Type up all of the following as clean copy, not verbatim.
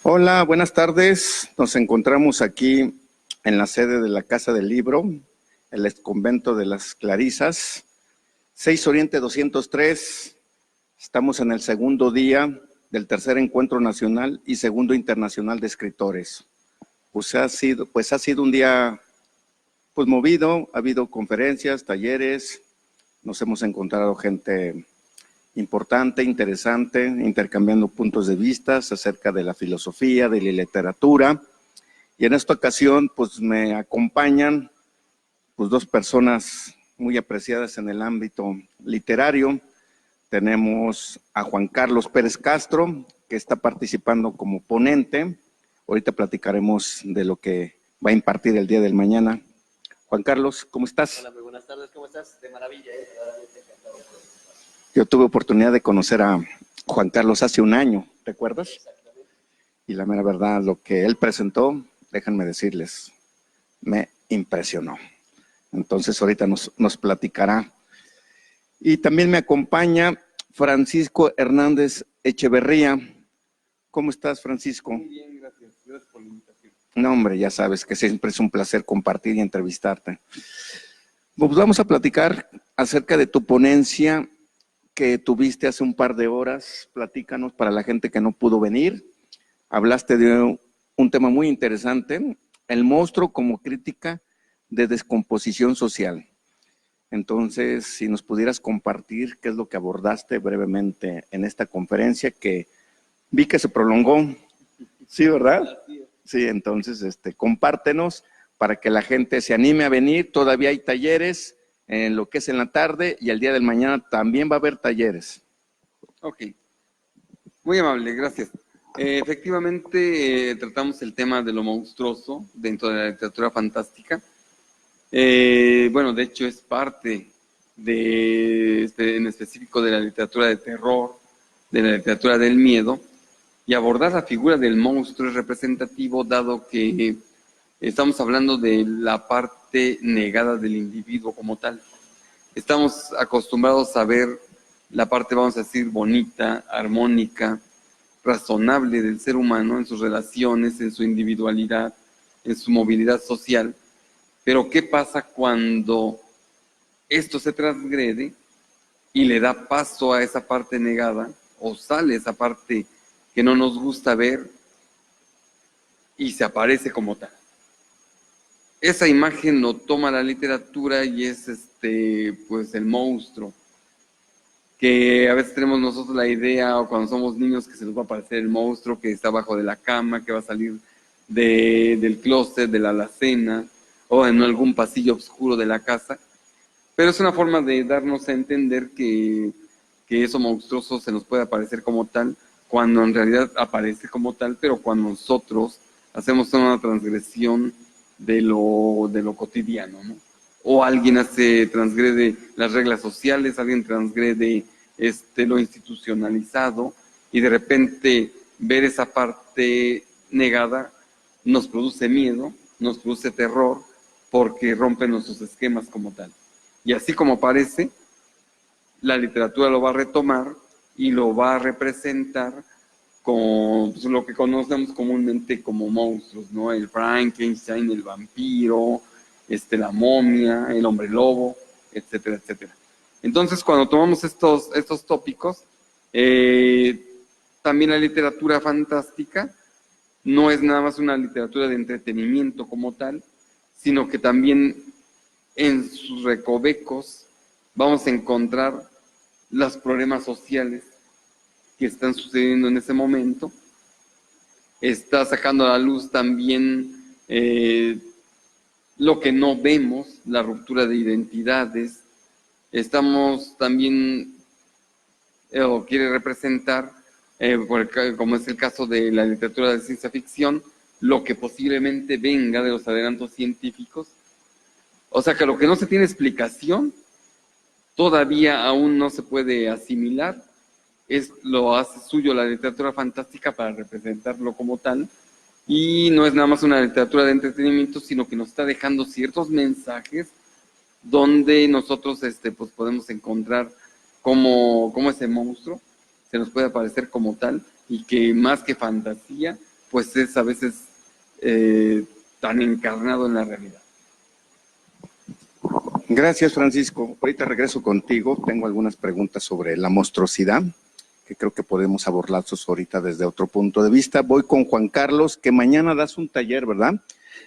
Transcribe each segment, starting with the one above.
Hola, buenas tardes. Nos encontramos aquí en la sede de la Casa del Libro, el exconvento de las Clarisas, 6 Oriente 203. Estamos en el segundo día del tercer encuentro nacional y segundo internacional de escritores. Pues ha sido un día movido, ha habido conferencias, talleres, nos hemos encontrado gente importante, interesante, intercambiando puntos de vista acerca de la filosofía, de la literatura. Y en esta ocasión, pues me acompañan dos personas muy apreciadas en el ámbito literario. Tenemos a Juan Carlos Pérez Castro, que está participando como ponente. Ahorita platicaremos de lo que va a impartir el día del mañana. Juan Carlos, ¿cómo estás? Hola, muy buenas tardes, ¿cómo estás? De maravilla, verdaderamente encantado. Yo tuve oportunidad de conocer a Juan Carlos hace un año, ¿recuerdas? Exactamente. Y la mera verdad, lo que él presentó, déjenme decirles, me impresionó. Entonces ahorita nos platicará. Y también me acompaña Francisco Hernández Echeverría. ¿Cómo estás, Francisco? Muy bien, gracias. Gracias por la invitación. No, hombre, ya sabes que siempre es un placer compartir y entrevistarte. Pues vamos a platicar acerca de tu ponencia que tuviste hace un par de horas. Platícanos para la gente que no pudo venir. Hablaste de un tema muy interesante, el monstruo como crítica de descomposición social. Entonces, si nos pudieras compartir qué es lo que abordaste brevemente en esta conferencia, que vi que se prolongó. Sí, ¿verdad? Sí, entonces compártenos para que la gente se anime a venir. Todavía hay talleres en lo que es en la tarde y el día del mañana también va a haber talleres. Ok, muy amable, gracias. Efectivamente, tratamos el tema de lo monstruoso dentro de la literatura fantástica. Bueno, de hecho es parte en específico de la literatura de terror, de la literatura del miedo, y abordar la figura del monstruo es representativo dado que estamos hablando de la parte negada del individuo como tal. Estamos acostumbrados a ver la parte, vamos a decir, bonita, armónica, razonable del ser humano en sus relaciones, en su individualidad, en su movilidad social. Pero ¿qué pasa cuando esto se transgrede y le da paso a esa parte negada o sale esa parte que no nos gusta ver y se aparece como tal? Esa imagen lo toma la literatura y es pues el monstruo, que a veces tenemos nosotros la idea, o cuando somos niños, que se nos va a aparecer el monstruo que está abajo de la cama, que va a salir del closet, de la alacena, o en algún pasillo oscuro de la casa. Pero es una forma de darnos a entender que eso monstruoso se nos puede aparecer como tal, cuando en realidad aparece como tal, pero cuando nosotros hacemos una transgresión de lo cotidiano, ¿no? O alguien transgrede las reglas sociales, alguien transgrede lo institucionalizado, y de repente ver esa parte negada nos produce miedo, nos produce terror, porque rompe nuestros esquemas como tal. Y así como parece, la literatura lo va a retomar y lo va a representar con lo que conocemos comúnmente como monstruos, ¿no? El Frankenstein, el vampiro, la momia, el hombre lobo, etcétera, etcétera. Entonces, cuando tomamos estos tópicos, también la literatura fantástica no es nada más una literatura de entretenimiento como tal, sino que también en sus recovecos vamos a encontrar los problemas sociales que están sucediendo en ese momento. Está sacando a la luz también lo que no vemos, la ruptura de identidades. Estamos también, o quiere representar, como es el caso de la literatura de ciencia ficción, lo que posiblemente venga de los adelantos científicos. O sea que lo que no se tiene explicación, todavía aún no se puede asimilar, lo hace suyo la literatura fantástica para representarlo como tal, y no es nada más una literatura de entretenimiento, sino que nos está dejando ciertos mensajes donde nosotros pues podemos encontrar cómo ese monstruo se nos puede aparecer como tal, y que más que fantasía pues es a veces tan encarnado en la realidad. Gracias, Francisco. Ahorita regreso contigo. Tengo algunas preguntas sobre la monstruosidad, que creo que podemos abordarlos ahorita desde otro punto de vista. Voy con Juan Carlos, que mañana das un taller, ¿verdad?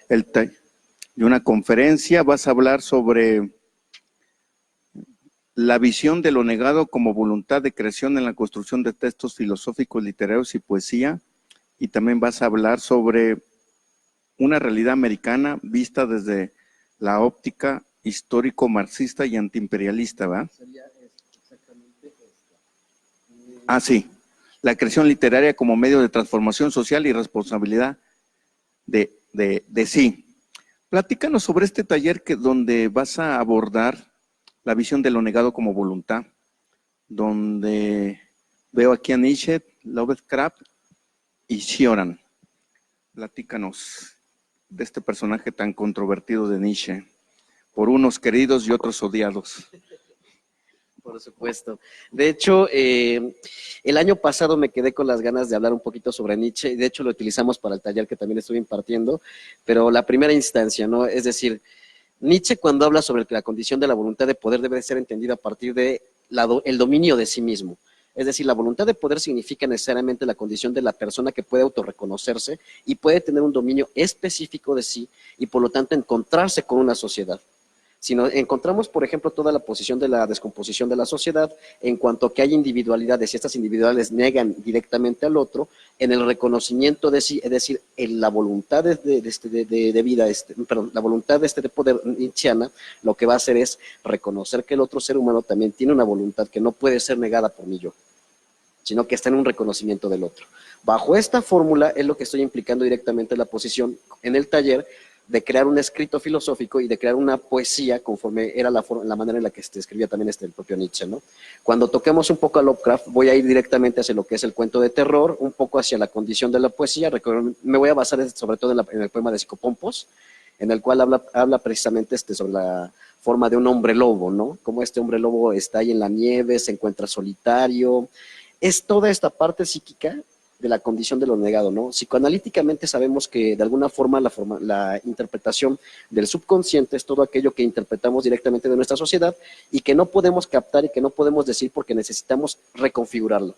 De una conferencia. Vas a hablar sobre la visión de lo negado como voluntad de creación en la construcción de textos filosóficos, literarios y poesía. Y también vas a hablar sobre una realidad americana vista desde la óptica histórico marxista y antiimperialista, ¿verdad? Sería exactamente esta. Ah, sí. La creación literaria como medio de transformación social y responsabilidad de sí. Platícanos sobre este taller donde vas a abordar la visión de lo negado como voluntad, donde veo aquí a Nietzsche, Lovecraft y Cioran. Platícanos de este personaje tan controvertido de Nietzsche, por unos queridos y otros odiados. Por supuesto. De hecho, el año pasado me quedé con las ganas de hablar un poquito sobre Nietzsche, y de hecho lo utilizamos para el taller que también estuve impartiendo, pero la primera instancia, ¿no? Es decir, Nietzsche cuando habla sobre la condición de la voluntad de poder debe ser entendida a partir de el dominio de sí mismo. Es decir, la voluntad de poder significa necesariamente la condición de la persona que puede autorreconocerse y puede tener un dominio específico de sí y por lo tanto encontrarse con una sociedad. Si nos encontramos, por ejemplo, toda la posición de la descomposición de la sociedad, en cuanto a que hay individualidades y estas individualidades niegan directamente al otro, en el reconocimiento de sí, es decir, en la voluntad de vida, perdón, la voluntad de poder nietzscheana, lo que va a hacer es reconocer que el otro ser humano también tiene una voluntad que no puede ser negada por mí yo, sino que está en un reconocimiento del otro. Bajo esta fórmula es lo que estoy implicando directamente en la posición en el taller, de crear un escrito filosófico y de crear una poesía conforme era la manera en la que escribía también el propio Nietzsche, ¿no? Cuando toquemos un poco a Lovecraft, voy a ir directamente hacia lo que es el cuento de terror, un poco hacia la condición de la poesía. Me voy a basar sobre todo en el poema de Psicopompos, en el cual habla precisamente sobre la forma de un hombre lobo, ¿no? Cómo este hombre lobo está ahí en la nieve, se encuentra solitario. Es toda esta parte psíquica de la condición de lo negado, ¿no? Psicoanalíticamente sabemos que de alguna forma la interpretación del subconsciente es todo aquello que interpretamos directamente de nuestra sociedad y que no podemos captar y que no podemos decir porque necesitamos reconfigurarlo.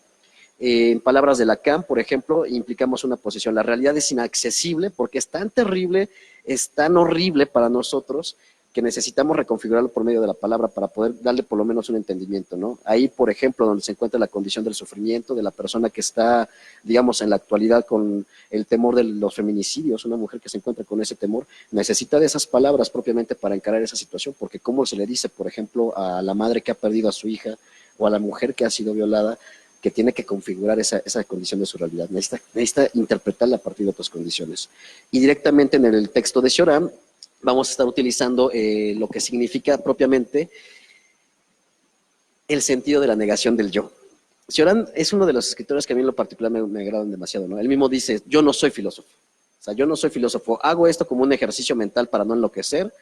En palabras de Lacan, por ejemplo, implicamos una posición. La realidad es inaccesible porque es tan terrible, es tan horrible para nosotros que necesitamos reconfigurarlo por medio de la palabra para poder darle por lo menos un entendimiento, ¿no? Ahí, por ejemplo, donde se encuentra la condición del sufrimiento, de la persona que está, digamos, en la actualidad con el temor de los feminicidios, una mujer que se encuentra con ese temor, necesita de esas palabras propiamente para encarar esa situación, porque cómo se le dice, por ejemplo, a la madre que ha perdido a su hija o a la mujer que ha sido violada, que tiene que configurar esa condición de su realidad, necesita interpretarla a partir de otras condiciones. Y directamente en el texto de Cioran, vamos a estar utilizando lo que significa propiamente el sentido de la negación del yo. Cioran es uno de los escritores que a mí en lo particular me agradan demasiado, ¿no? Él mismo dice, yo no soy filósofo. O sea, yo no soy filósofo, hago esto como un ejercicio mental para no enloquecer.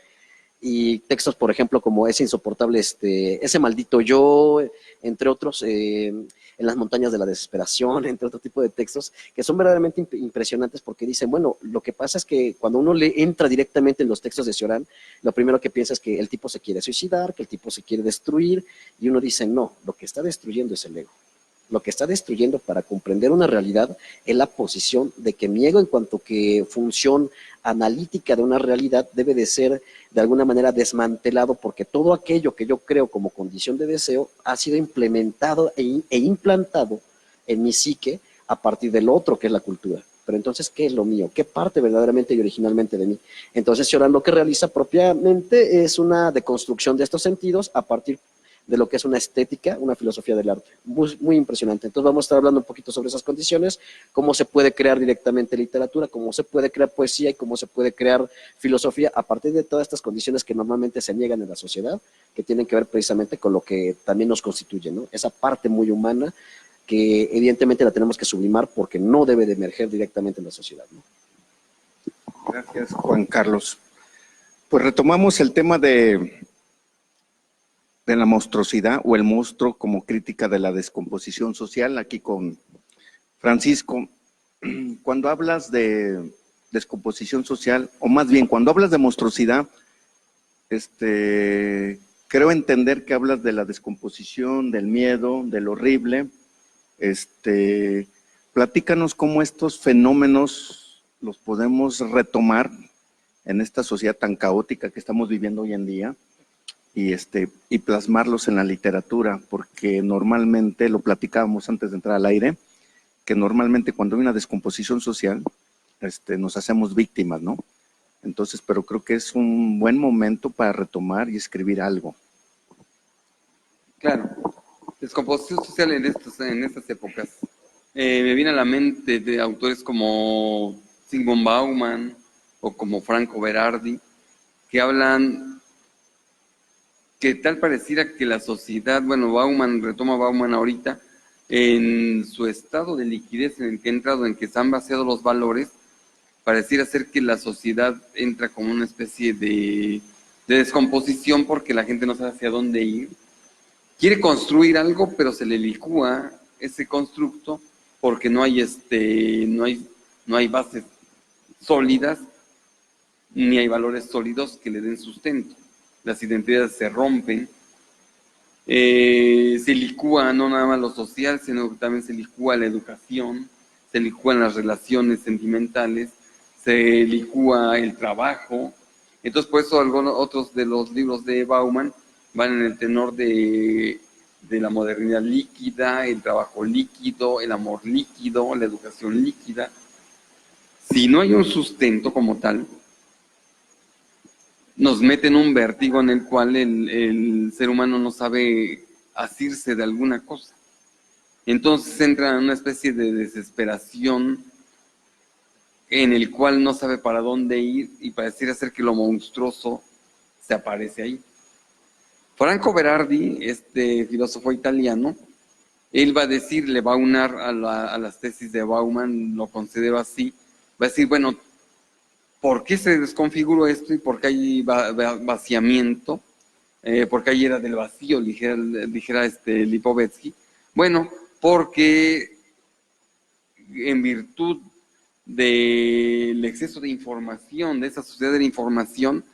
Y textos, por ejemplo, como ese insoportable, ese maldito yo, entre otros, en las montañas de la desesperación, entre otro tipo de textos, que son verdaderamente impresionantes porque dicen, bueno, lo que pasa es que cuando uno le entra directamente en los textos de Cioran, lo primero que piensa es que el tipo se quiere suicidar, que el tipo se quiere destruir, y uno dice, no, lo que está destruyendo es el ego. Lo que está destruyendo para comprender una realidad es la posición de que mi ego en cuanto que función analítica de una realidad debe de ser de alguna manera desmantelado porque todo aquello que yo creo como condición de deseo ha sido implementado e implantado en mi psique a partir del otro que es la cultura. Pero entonces, ¿qué es lo mío? ¿Qué parte verdaderamente y originalmente de mí? Entonces, Cioran lo que realiza propiamente es una deconstrucción de estos sentidos a partir de lo que es una estética, una filosofía del arte. Muy, muy impresionante. Entonces vamos a estar hablando un poquito sobre esas condiciones, cómo se puede crear directamente literatura, cómo se puede crear poesía y cómo se puede crear filosofía a partir de todas estas condiciones que normalmente se niegan en la sociedad, que tienen que ver precisamente con lo que también nos constituye, ¿no? Esa parte muy humana que evidentemente la tenemos que sublimar porque no debe de emerger directamente en la sociedad, ¿no? Gracias, Juan Carlos. Pues retomamos el tema de la monstruosidad o el monstruo como crítica de la descomposición social, aquí con Francisco. cuando hablas de descomposición social, o más bien, cuando hablas de monstruosidad, creo entender que hablas de la descomposición, del miedo, del horrible. Platícanos cómo estos fenómenos los podemos retomar en esta sociedad tan caótica que estamos viviendo hoy en día y plasmarlos en la literatura, porque normalmente, lo platicábamos antes de entrar al aire, que normalmente cuando hay una descomposición social, nos hacemos víctimas, ¿no? Entonces, pero creo que es un buen momento para retomar y escribir algo. Claro, descomposición social en estas épocas. Me viene a la mente de autores como Zygmunt Bauman o como Franco Berardi, que hablan que tal pareciera que la sociedad, bueno, retoma Bauman ahorita, en su estado de liquidez en el que ha entrado, en que se han vaciado los valores, pareciera ser que la sociedad entra como una especie de descomposición porque la gente no sabe hacia dónde ir. Quiere construir algo, pero se le licúa ese constructo porque no hay bases sólidas ni hay valores sólidos que le den sustento. Las identidades se rompen, se licúa no nada más lo social, sino que también se licúa la educación, se licúan las relaciones sentimentales, se licúa el trabajo. Entonces, por eso otros de los libros de Bauman van en el tenor de la modernidad líquida, el trabajo líquido, el amor líquido, la educación líquida. Si no hay un sustento como tal, nos mete en un vértigo en el cual el ser humano no sabe asirse de alguna cosa. Entonces entra en una especie de desesperación en el cual no sabe para dónde ir y pareciera ser que lo monstruoso se aparece ahí. Franco Berardi, este filósofo italiano, él va a decir, le va a unar a las tesis de Bauman, lo considero así, va a decir, bueno, ¿por qué se desconfiguró esto y por qué hay vaciamiento? ¿Por qué hay era del vacío, dijera Lipovetsky? Bueno, porque en virtud del exceso de información, de esa sociedad de la información,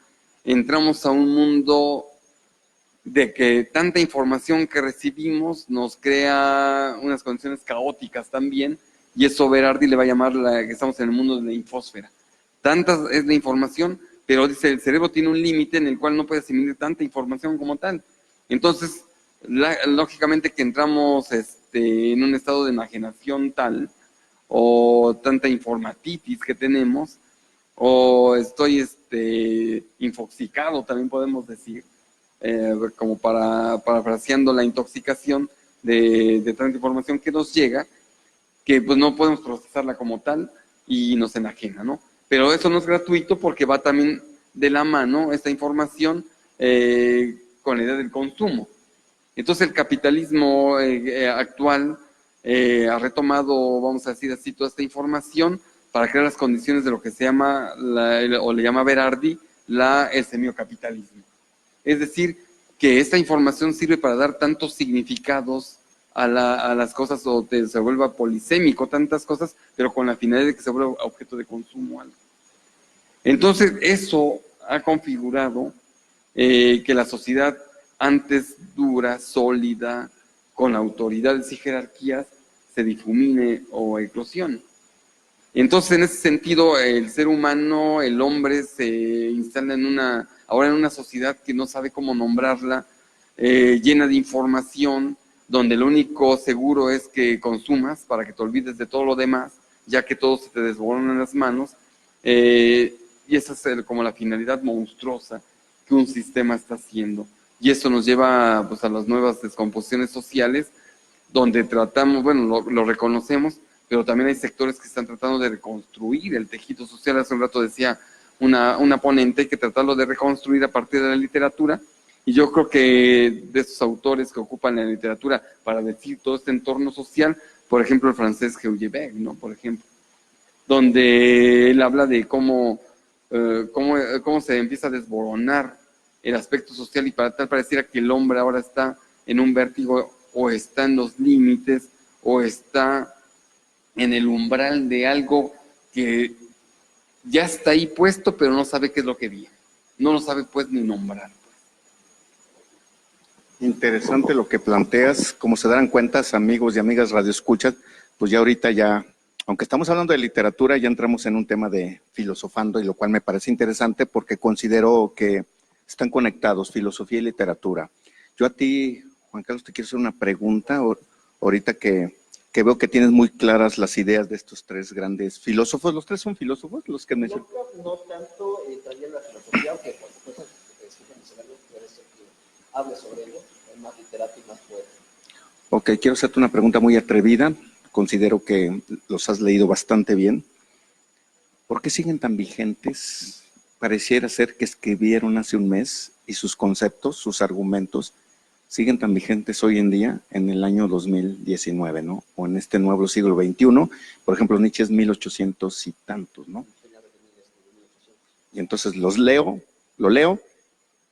entramos a un mundo de que tanta información que recibimos nos crea unas condiciones caóticas también, y eso Berardi le va a llamar que estamos en el mundo de la infósfera. Tanta es la información, pero dice, el cerebro tiene un límite en el cual no puede asimilar tanta información como tal. Entonces, lógicamente que entramos en un estado de enajenación tal, o tanta informatitis que tenemos, o estoy infoxicado, también podemos decir, como parafraseando la intoxicación de tanta información que nos llega, que pues no podemos procesarla como tal y nos enajena, ¿no? Pero eso no es gratuito porque va también de la mano esta información con la idea del consumo. Entonces el capitalismo actual ha retomado, vamos a decir así, toda esta información para crear las condiciones de lo que se llama, o le llama Berardi, el semiocapitalismo. Es decir, que esta información sirve para dar tantos significados a las cosas, o se vuelva polisémico, tantas cosas, pero con la finalidad de que se vuelva objeto de consumo algo. Entonces, eso ha configurado que la sociedad antes dura, sólida, con autoridades y jerarquías, se difumine o eclosione. Entonces, en ese sentido, el ser humano, el hombre, se instala ahora en una sociedad que no sabe cómo nombrarla, llena de información, donde lo único seguro es que consumas para que te olvides de todo lo demás, ya que todo se te desborona en las manos, y esa es como la finalidad monstruosa que un sistema está haciendo. Y eso nos lleva pues, a las nuevas descomposiciones sociales, donde tratamos, bueno, lo reconocemos, pero también hay sectores que están tratando de reconstruir el tejido social. Hace un rato decía una ponente, hay que tratarlo de reconstruir a partir de la literatura, y yo creo que de esos autores que ocupan la literatura para decir todo este entorno social, por ejemplo el francés Heusier, ¿no? Por ejemplo, donde él habla de cómo se empieza a desboronar el aspecto social, y para tal pareciera que el hombre ahora está en un vértigo, o está en los límites, o está en el umbral de algo que ya está ahí puesto, pero no sabe qué es lo que viene. No lo sabe pues ni nombrar. Interesante lo que planteas. Como se darán cuenta, amigos y amigas radioescuchas, pues ya ahorita ya, aunque estamos hablando de literatura, ya entramos en un tema de filosofando, y lo cual me parece interesante porque considero que están conectados, filosofía y literatura. Yo a ti, Juan Carlos, te quiero hacer una pregunta, ahorita que veo que tienes muy claras las ideas de estos tres grandes filósofos. ¿Los tres son filósofos los que mencioné? No tanto traía la filosofía, aunque por supuesto puede ser que hable sobre ello, es más literato y más poeta. Ok, quiero hacerte una pregunta muy atrevida. Considero que los has leído bastante bien. ¿Por qué siguen tan vigentes? Pareciera ser que escribieron hace un mes y sus conceptos, sus argumentos, siguen tan vigentes hoy en día en el año 2019, ¿no? O en este nuevo siglo XXI. Por ejemplo, Nietzsche es 1800 y tantos, ¿no? Y entonces lo leo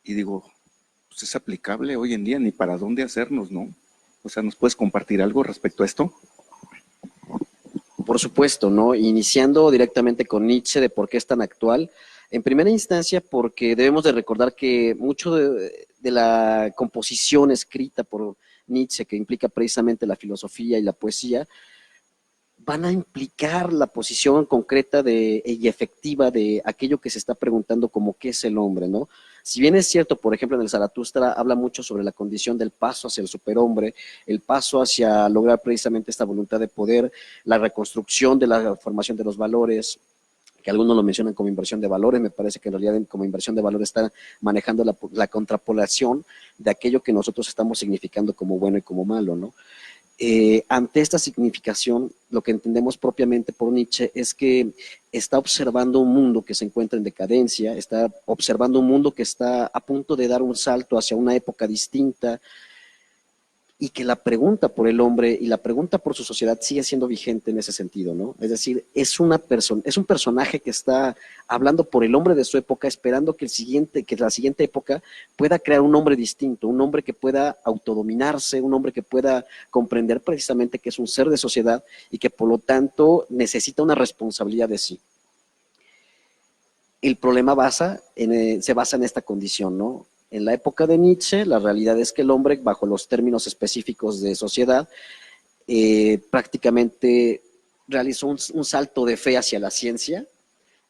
y digo, pues es aplicable hoy en día, ni para dónde hacernos, ¿no? O sea, ¿nos puedes compartir algo respecto a esto? Por supuesto, ¿no? Iniciando directamente con Nietzsche de por qué es tan actual. En primera instancia, porque debemos de recordar que mucho de la composición escrita por Nietzsche, que implica precisamente la filosofía y la poesía, van a implicar la posición concreta y efectiva de aquello que se está preguntando como qué es el hombre, ¿no? Si bien es cierto, por ejemplo, en el Zaratustra habla mucho sobre la condición del paso hacia el superhombre, el paso hacia lograr precisamente esta voluntad de poder, la reconstrucción de la formación de los valores, que algunos lo mencionan como inversión de valores, me parece que en realidad como inversión de valores está manejando la contrapolación de aquello que nosotros estamos significando como bueno y como malo, ¿no? Ante esta significación, lo que entendemos propiamente por Nietzsche es que está observando un mundo que se encuentra en decadencia, está observando un mundo que está a punto de dar un salto hacia una época distinta, y que la pregunta por el hombre y la pregunta por su sociedad sigue siendo vigente en ese sentido, ¿no? Es decir, es un personaje que está hablando por el hombre de su época, esperando que la siguiente época pueda crear un hombre distinto, un hombre que pueda autodominarse, un hombre que pueda comprender precisamente que es un ser de sociedad y que por lo tanto necesita una responsabilidad de sí. El problema se basa en esta condición, ¿no? En la época de Nietzsche, la realidad es que el hombre, bajo los términos específicos de sociedad, prácticamente realizó un salto de fe hacia la ciencia,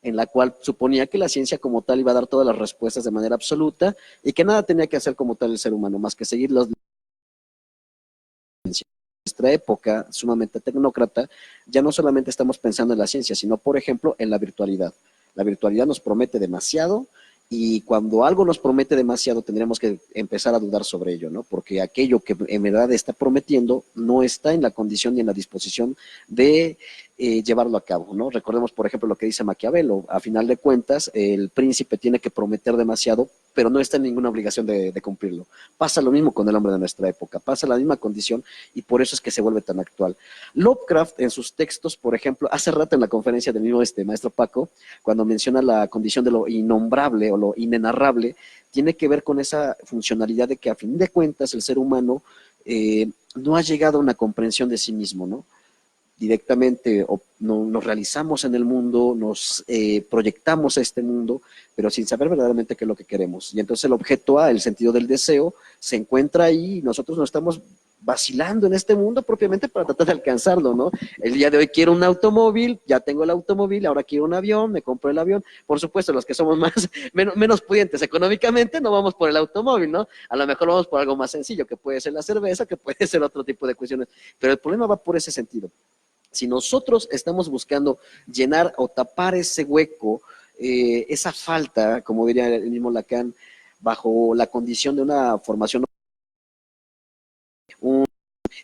en la cual suponía que la ciencia como tal iba a dar todas las respuestas de manera absoluta y que nada tenía que hacer como tal el ser humano, más que seguir las ciencias. En nuestra época, sumamente tecnócrata, ya no solamente estamos pensando en la ciencia, sino, por ejemplo, en la virtualidad. La virtualidad nos promete demasiado, y cuando algo nos promete demasiado tendremos que empezar a dudar sobre ello, ¿no? Porque aquello que en verdad está prometiendo no está en la condición ni en la disposición de llevarlo a cabo, ¿no? Recordemos, por ejemplo, lo que dice Maquiavelo: a final de cuentas, el príncipe tiene que prometer demasiado, pero no está en ninguna obligación de cumplirlo. Pasa lo mismo con el hombre de nuestra época, pasa la misma condición, y por eso es que se vuelve tan actual. Lovecraft, en sus textos, por ejemplo, hace rato en la conferencia del mismo maestro Paco, cuando menciona la condición de lo innombrable o lo inenarrable, tiene que ver con esa funcionalidad de que a fin de cuentas el ser humano no ha llegado a una comprensión de sí mismo, ¿no? Directamente nos realizamos en el mundo, nos proyectamos a este mundo, pero sin saber verdaderamente qué es lo que queremos. Y entonces el objeto A, el sentido del deseo, se encuentra ahí, y nosotros nos estamos vacilando en este mundo propiamente para tratar de alcanzarlo, ¿no? El día de hoy quiero un automóvil, ya tengo el automóvil, ahora quiero un avión, me compro el avión. Por supuesto, los que somos menos pudientes económicamente no vamos por el automóvil, ¿no? A lo mejor vamos por algo más sencillo, que puede ser la cerveza, que puede ser otro tipo de cuestiones, pero el problema va por ese sentido. Si nosotros estamos buscando llenar o tapar ese hueco, esa falta, como diría el mismo Lacan, bajo la condición de una formación, un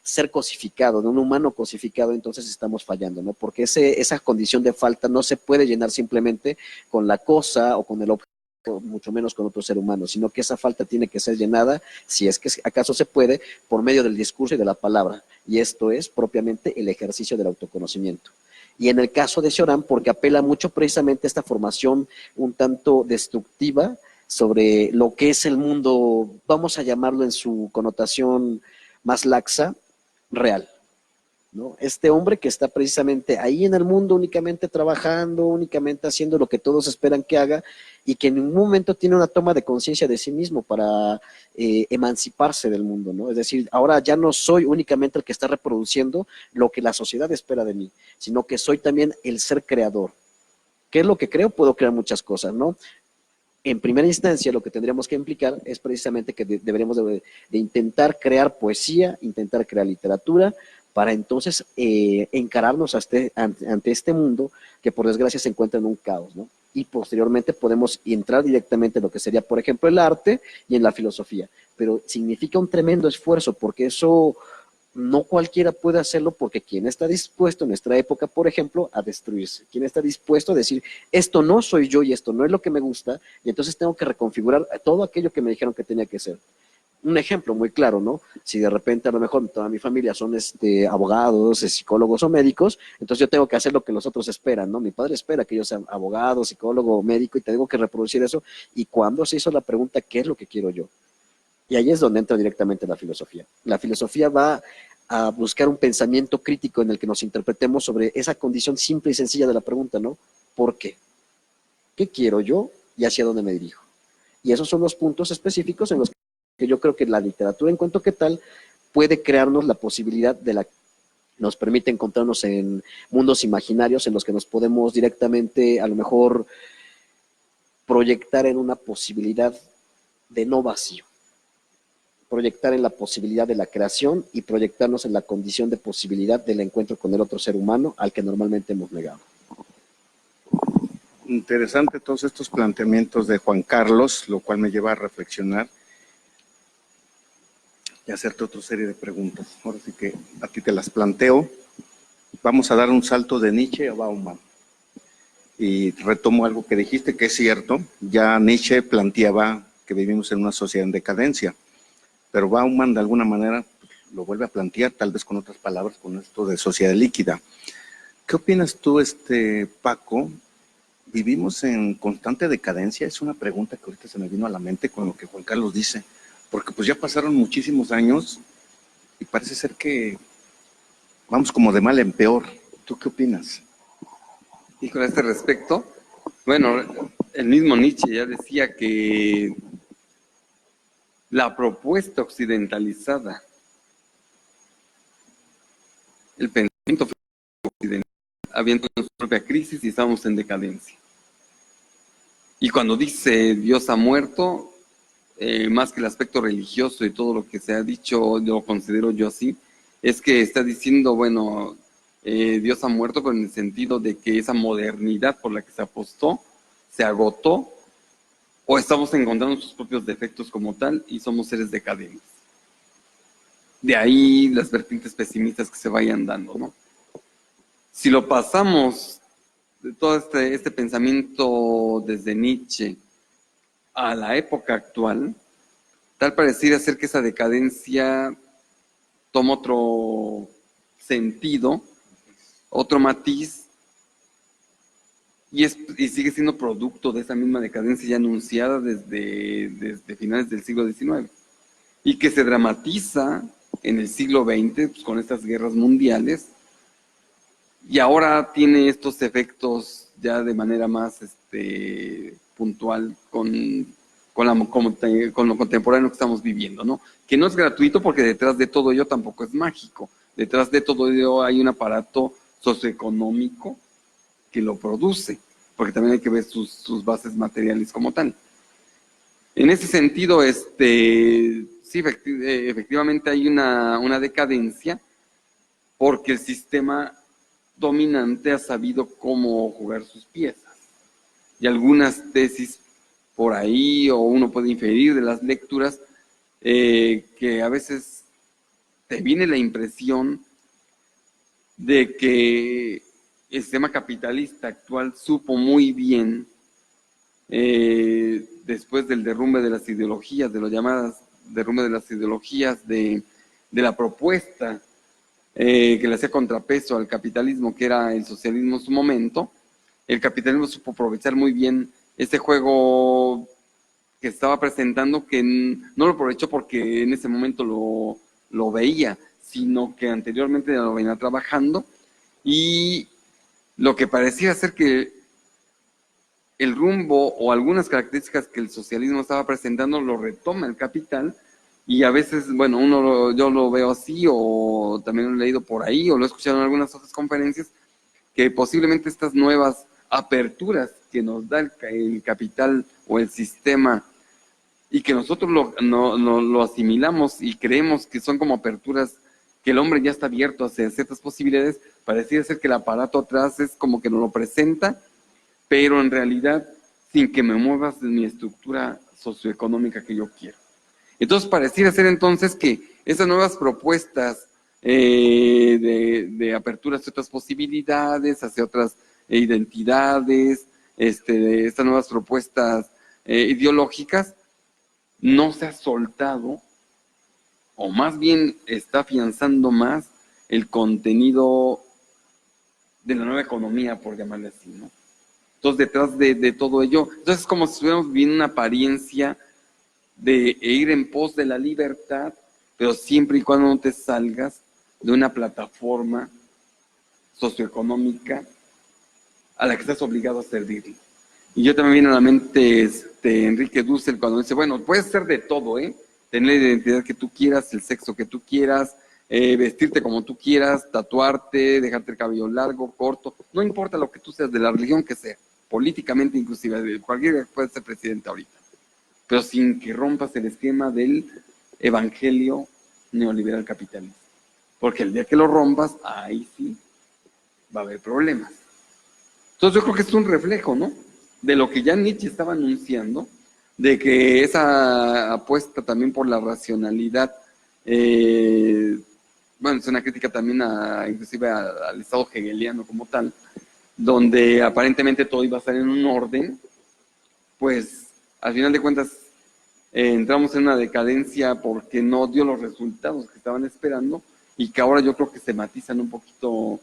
ser cosificado, de un humano cosificado, entonces estamos fallando, ¿no? Porque esa condición de falta no se puede llenar simplemente con la cosa o con el objeto, mucho menos con otro ser humano, sino que esa falta tiene que ser llenada, si es que acaso se puede, por medio del discurso y de la palabra, y esto es propiamente el ejercicio del autoconocimiento. Y en el caso de Cioran, porque apela mucho precisamente a esta formación un tanto destructiva sobre lo que es el mundo, vamos a llamarlo en su connotación más laxa, real. ¿no? Este hombre que está precisamente ahí en el mundo, únicamente trabajando, únicamente haciendo lo que todos esperan que haga, y que en ningún momento tiene una toma de conciencia de sí mismo para emanciparse del mundo, ¿no? Es decir, ahora ya no soy únicamente el que está reproduciendo lo que la sociedad espera de mí, sino que soy también el ser creador. ¿Qué es lo que creo? Puedo crear muchas cosas, ¿no? En primera instancia, lo que tendríamos que implicar es precisamente que deberíamos de intentar crear poesía, intentar crear literatura, para entonces encararnos ante este mundo que por desgracia se encuentra en un caos, ¿no? Y posteriormente podemos entrar directamente en lo que sería, por ejemplo, el arte y en la filosofía. Pero significa un tremendo esfuerzo, porque eso no cualquiera puede hacerlo, porque quien está dispuesto en nuestra época, por ejemplo, a destruirse, quien está dispuesto a decir, esto no soy yo y esto no es lo que me gusta, y entonces tengo que reconfigurar todo aquello que me dijeron que tenía que ser. Un ejemplo muy claro, ¿no? Si de repente a lo mejor toda mi familia son abogados, psicólogos o médicos, entonces yo tengo que hacer lo que los otros esperan, ¿no? Mi padre espera que yo sea abogado, psicólogo o médico, y tengo que reproducir eso. Y cuando se hizo la pregunta, ¿qué es lo que quiero yo? Y ahí es donde entra directamente la filosofía. La filosofía va a buscar un pensamiento crítico en el que nos interpretemos sobre esa condición simple y sencilla de la pregunta, ¿no? ¿Por qué? ¿Qué quiero yo y hacia dónde me dirijo? Y esos son los puntos específicos en los que yo creo que la literatura en cuanto que tal puede crearnos la posibilidad de la nos permite encontrarnos en mundos imaginarios en los que nos podemos directamente a lo mejor proyectar en una posibilidad de no vacío, proyectar en la posibilidad de la creación y proyectarnos en la condición de posibilidad del encuentro con el otro ser humano al que normalmente hemos negado. Interesante todos estos planteamientos de Juan Carlos, lo cual me lleva a reflexionar y hacerte otra serie de preguntas. Ahora sí que a ti te las planteo. Vamos a dar un salto de Nietzsche a Bauman. Y retomo algo que dijiste, que es cierto. Ya Nietzsche planteaba que vivimos en una sociedad en decadencia, pero Bauman de alguna manera lo vuelve a plantear, tal vez con otras palabras, con esto de sociedad líquida. ¿Qué opinas tú, Paco? ¿Vivimos en constante decadencia? Es una pregunta que ahorita se me vino a la mente con lo que Juan Carlos dice, porque pues ya pasaron muchísimos años y parece ser que vamos como de mal en peor. ¿Tú qué opinas? Y con este respecto, bueno, el mismo Nietzsche ya decía que la propuesta occidentalizada, el pensamiento occidental, había entrado en su propia crisis y estábamos en decadencia. Y cuando dice Dios ha muerto, más que el aspecto religioso y todo lo que se ha dicho, lo considero yo así, es que está diciendo, bueno, Dios ha muerto, pero en el sentido de que esa modernidad por la que se apostó se agotó, o estamos encontrando sus propios defectos como tal y somos seres decadentes. De ahí las vertientes pesimistas que se vayan dando, ¿no? Si lo pasamos de todo este pensamiento desde Nietzsche a la época actual, tal pareciera ser que esa decadencia toma otro sentido, otro matiz, y sigue siendo producto de esa misma decadencia ya anunciada desde finales del siglo XIX, y que se dramatiza en el siglo XX pues, con estas guerras mundiales, y ahora tiene estos efectos ya de manera más puntual con lo contemporáneo que estamos viviendo, ¿no? Que no es gratuito porque detrás de todo ello tampoco es mágico. Detrás de todo ello hay un aparato socioeconómico que lo produce, porque también hay que ver sus bases materiales como tal. En ese sentido, sí, efectivamente hay una decadencia porque el sistema dominante ha sabido cómo jugar sus piezas. Y algunas tesis por ahí, o uno puede inferir de las lecturas, que a veces te viene la impresión de que el sistema capitalista actual supo muy bien, después del derrumbe de las ideologías, de lo llamadas derrumbe de las ideologías, de la propuesta que le hacía contrapeso al capitalismo, que era el socialismo en su momento, el capitalismo supo aprovechar muy bien este juego que estaba presentando, que no lo aprovechó porque en ese momento lo veía, sino que anteriormente lo venía trabajando, y lo que parecía ser que el rumbo o algunas características que el socialismo estaba presentando lo retoma el capital, y a veces, bueno, yo lo veo así, o también lo he leído por ahí, o lo he escuchado en algunas otras conferencias, que posiblemente estas nuevas aperturas que nos da el capital o el sistema, y que nosotros lo asimilamos y creemos que son como aperturas, que el hombre ya está abierto hacia ciertas posibilidades, pareciera ser que el aparato atrás es como que nos lo presenta, pero en realidad sin que me muevas de mi estructura socioeconómica que yo quiero. Entonces pareciera ser entonces que esas nuevas propuestas de apertura hacia otras posibilidades, hacia otras identidades, de estas nuevas propuestas ideológicas, no se ha soltado, o más bien está afianzando más el contenido de la nueva economía, por llamarle así, ¿no? Entonces, detrás de todo ello, entonces es como si estuviéramos viviendo una apariencia de ir en pos de la libertad, pero siempre y cuando no te salgas de una plataforma socioeconómica a la que estás obligado a servirle. Y yo también viene a la mente Enrique Dussel cuando dice, bueno, puedes ser de todo, tener la identidad que tú quieras, el sexo que tú quieras, vestirte como tú quieras, tatuarte, dejarte el cabello largo, corto, no importa lo que tú seas, de la religión que sea, políticamente inclusive, cualquiera puede ser presidente ahorita, pero sin que rompas el esquema del evangelio neoliberal capitalista. Porque el día que lo rompas, ahí sí va a haber problemas. Entonces yo creo que es un reflejo, ¿no?, de lo que ya Nietzsche estaba anunciando, de que esa apuesta también por la racionalidad, bueno, es una crítica también inclusive al Estado hegeliano como tal, donde aparentemente todo iba a estar en un orden, pues al final de cuentas entramos en una decadencia porque no dio los resultados que estaban esperando, y que ahora yo creo que se matizan un poquito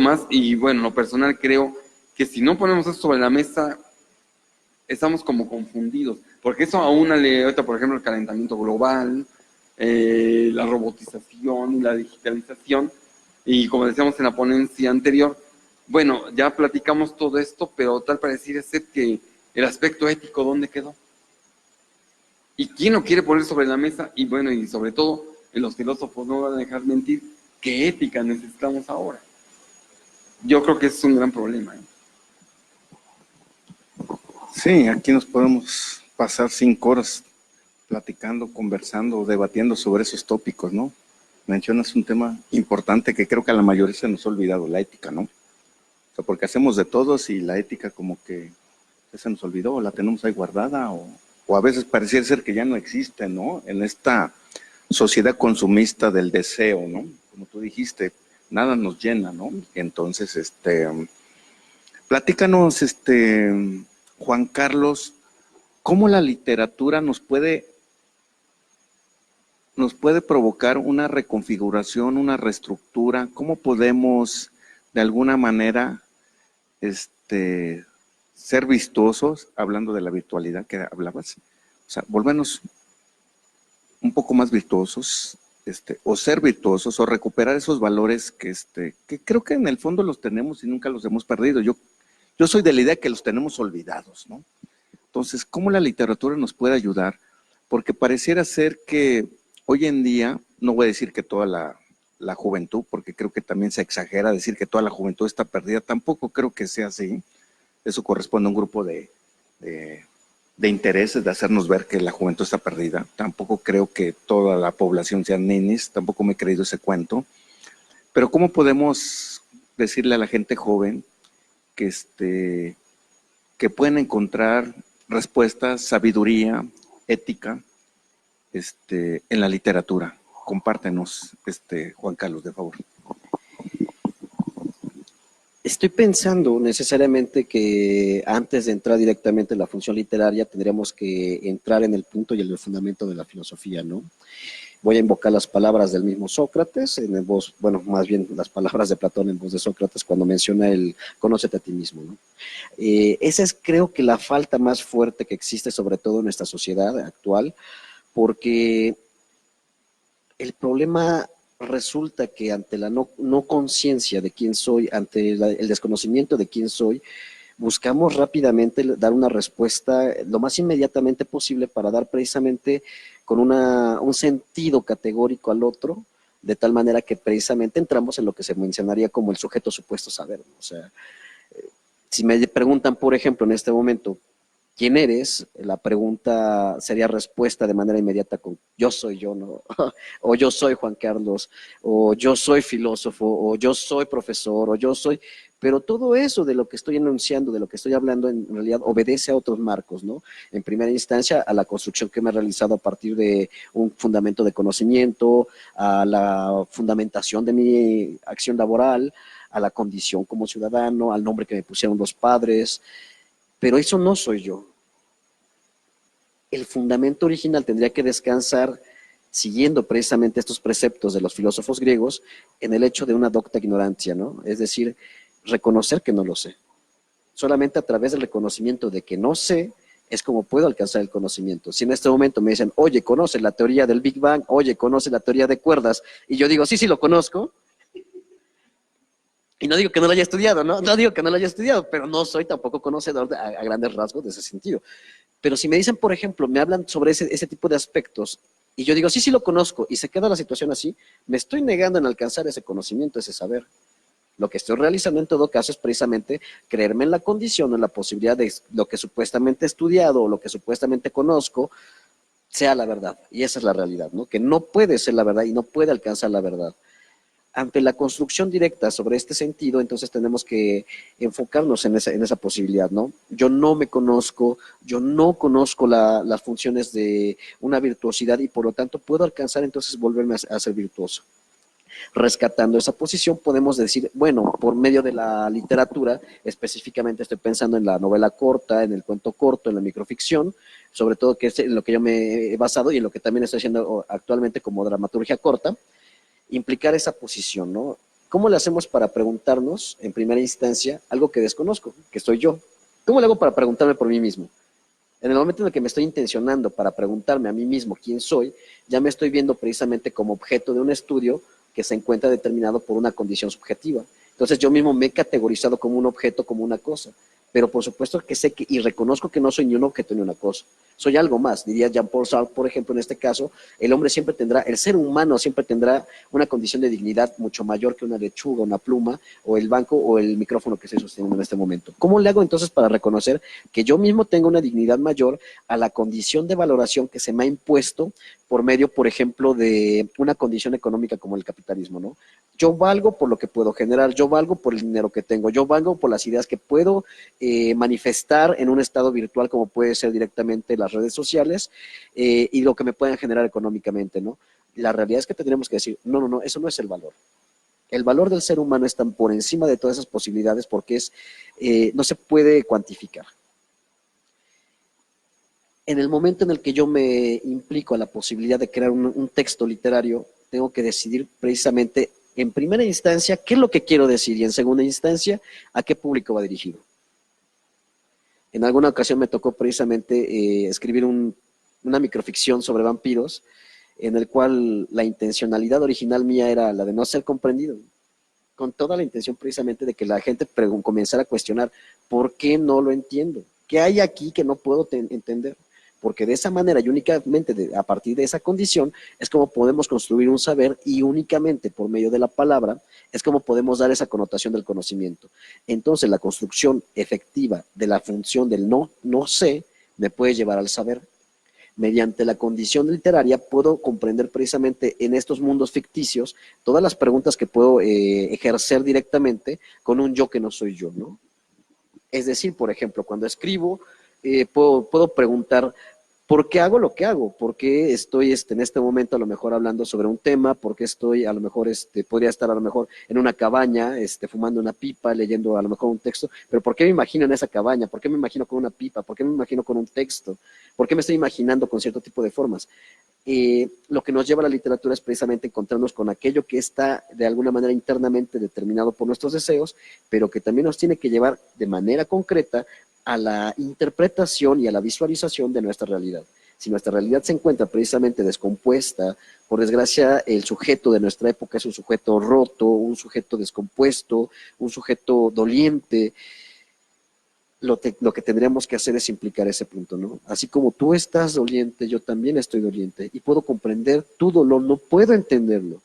más. Y bueno, en lo personal creo que si no ponemos eso sobre la mesa, estamos como confundidos, porque eso aúnale ahorita, por ejemplo, el calentamiento global, la robotización y la digitalización, y como decíamos en la ponencia anterior, bueno, ya platicamos todo esto, pero tal pareciera ser que el aspecto ético, ¿dónde quedó? ¿Y quién lo quiere poner sobre la mesa? Y bueno, y sobre todo, los filósofos no van a dejar mentir, ¿qué ética necesitamos ahora? Yo creo que ese es un gran problema. Sí, aquí nos podemos pasar 5 horas platicando, conversando, debatiendo sobre esos tópicos, ¿no? Mencionas un tema importante que creo que a la mayoría se nos ha olvidado, la ética, ¿no? O sea, porque hacemos de todos y la ética como que se nos olvidó, o la tenemos ahí guardada, o a veces pareciera ser que ya no existe, ¿no? En esta sociedad consumista del deseo, ¿no? Como tú dijiste, nada nos llena, ¿no? Entonces, platícanos, Juan Carlos, ¿cómo la literatura nos puede provocar una reconfiguración, una reestructura? ¿Cómo podemos, de alguna manera, ser vistosos, hablando de la virtualidad que hablabas? O sea, volvernos un poco más virtuosos, o ser virtuosos, o recuperar esos valores que creo que en el fondo los tenemos y nunca los hemos perdido. Yo soy de la idea que los tenemos olvidados, ¿no? Entonces, ¿cómo la literatura nos puede ayudar? Porque pareciera ser que hoy en día, no voy a decir que toda la juventud, porque creo que también se exagera decir que toda la juventud está perdida, tampoco creo que sea así. Eso corresponde a un grupo de intereses, de hacernos ver que la juventud está perdida. Tampoco creo que toda la población sea nenis, tampoco me he creído ese cuento. Pero ¿cómo podemos decirle a la gente joven que pueden encontrar respuestas, sabiduría, ética, en la literatura? Compártenos, Juan Carlos, de favor. Estoy pensando necesariamente que antes de entrar directamente en la función literaria tendríamos que entrar en el punto y en el fundamento de la filosofía, ¿no? Voy a invocar las palabras del mismo Sócrates, más bien las palabras de Platón en voz de Sócrates cuando menciona el conócete a ti mismo, ¿no? Esa es, creo que, la falta más fuerte que existe, sobre todo en nuestra sociedad actual, porque el problema resulta que ante la no conciencia de quién soy, ante el desconocimiento de quién soy, buscamos rápidamente dar una respuesta lo más inmediatamente posible para dar precisamente con un sentido categórico al otro, de tal manera que precisamente entramos en lo que se mencionaría como el sujeto supuesto saber, ¿no? O sea, si me preguntan, por ejemplo, en este momento, ¿quién eres? La pregunta sería respuesta de manera inmediata con yo soy yo, ¿no? O yo soy Juan Carlos, o yo soy filósofo, o yo soy profesor, o yo soy... Pero todo eso de lo que estoy enunciando, de lo que estoy hablando, en realidad obedece a otros marcos, ¿no? En primera instancia, a la construcción que me he realizado a partir de un fundamento de conocimiento, a la fundamentación de mi acción laboral, a la condición como ciudadano, al nombre que me pusieron los padres, pero eso no soy yo. El fundamento original tendría que descansar, siguiendo precisamente estos preceptos de los filósofos griegos, en el hecho de una docta ignorancia, ¿no? Es decir, reconocer que no lo sé. Solamente a través del reconocimiento de que no sé, es como puedo alcanzar el conocimiento. Si en este momento me dicen, oye, ¿conoce la teoría del Big Bang? Oye, ¿conoce la teoría de cuerdas? Y yo digo, sí, sí, lo conozco. Y no digo que no lo haya estudiado, ¿no? No digo que no lo haya estudiado, pero no soy tampoco conocedor a grandes rasgos de ese sentido. Pero si me dicen, por ejemplo, me hablan sobre ese tipo de aspectos, y yo digo, sí, sí lo conozco, y se queda la situación así, me estoy negando en alcanzar ese conocimiento, ese saber. Lo que estoy realizando en todo caso es precisamente creerme en la condición, en la posibilidad de lo que supuestamente he estudiado o lo que supuestamente conozco sea la verdad. Y esa es la realidad, ¿no? Que no puede ser la verdad y no puede alcanzar la verdad. Ante la construcción directa sobre este sentido, entonces tenemos que enfocarnos en esa posibilidad, ¿no? Yo no me conozco, yo no conozco las funciones de una virtuosidad y por lo tanto puedo alcanzar entonces volverme a ser virtuoso. Rescatando esa posición, podemos decir, bueno, por medio de la literatura, específicamente estoy pensando en la novela corta, en el cuento corto, en la microficción, sobre todo que es en lo que yo me he basado y en lo que también estoy haciendo actualmente como dramaturgia corta, implicar esa posición, ¿no? ¿Cómo le hacemos para preguntarnos, en primera instancia, algo que desconozco, que soy yo? ¿Cómo le hago para preguntarme por mí mismo? En el momento en el que me estoy intencionando para preguntarme a mí mismo quién soy, ya me estoy viendo precisamente como objeto de un estudio que se encuentra determinado por una condición subjetiva. Entonces yo mismo me he categorizado como un objeto, como una cosa. Pero por supuesto que sé que, y reconozco que no soy ni un objeto ni una cosa. Soy algo más, diría Jean-Paul Sartre, por ejemplo, en este caso, el hombre siempre tendrá, el ser humano siempre tendrá una condición de dignidad mucho mayor que una lechuga, una pluma, o el banco, o el micrófono que estoy sosteniendo en este momento. ¿Cómo le hago entonces para reconocer que yo mismo tengo una dignidad mayor a la condición de valoración que se me ha impuesto por medio, por ejemplo, de una condición económica como el capitalismo, ¿no? Yo valgo por lo que puedo generar, yo valgo por el dinero que tengo, yo valgo por las ideas que puedo manifestar en un estado virtual como puede ser directamente las redes sociales y lo que me puedan generar económicamente, ¿no? La realidad es que tendremos que decir, no, no, no, eso no es el valor. El valor del ser humano está por encima de todas esas posibilidades porque no se puede cuantificar. En el momento en el que yo me implico a la posibilidad de crear un texto literario, tengo que decidir precisamente, en primera instancia, qué es lo que quiero decir y en segunda instancia, a qué público va dirigido. En alguna ocasión me tocó precisamente escribir una microficción sobre vampiros, en el cual la intencionalidad original mía era la de no ser comprendido, con toda la intención precisamente de que la gente comenzara a cuestionar por qué no lo entiendo, qué hay aquí que no puedo entender. Porque de esa manera y únicamente a partir de esa condición es como podemos construir un saber y únicamente por medio de la palabra es como podemos dar esa connotación del conocimiento. Entonces la construcción efectiva de la función del no sé, me puede llevar al saber. Mediante la condición literaria puedo comprender precisamente en estos mundos ficticios todas las preguntas que puedo ejercer directamente con un yo que no soy yo, ¿no? Es decir, por ejemplo, cuando escribo, puedo preguntar, ¿por qué hago lo que hago? ¿Por qué estoy en este momento a lo mejor hablando sobre un tema? ¿Por qué estoy a lo mejor, podría estar a lo mejor en una cabaña, fumando una pipa, leyendo a lo mejor un texto? Pero ¿por qué me imagino en esa cabaña? ¿Por qué me imagino con una pipa? ¿Por qué me imagino con un texto? ¿Por qué me estoy imaginando con cierto tipo de formas? Lo que nos lleva a la literatura es precisamente encontrarnos con aquello que está de alguna manera internamente determinado por nuestros deseos, pero que también nos tiene que llevar de manera concreta a la interpretación y a la visualización de nuestra realidad. Si nuestra realidad se encuentra precisamente descompuesta, por desgracia, el sujeto de nuestra época es un sujeto roto, un sujeto descompuesto, un sujeto doliente. Lo que tendríamos que hacer es implicar ese punto, ¿no? Así como tú estás doliente, yo también estoy doliente y puedo comprender tu dolor, no puedo entenderlo.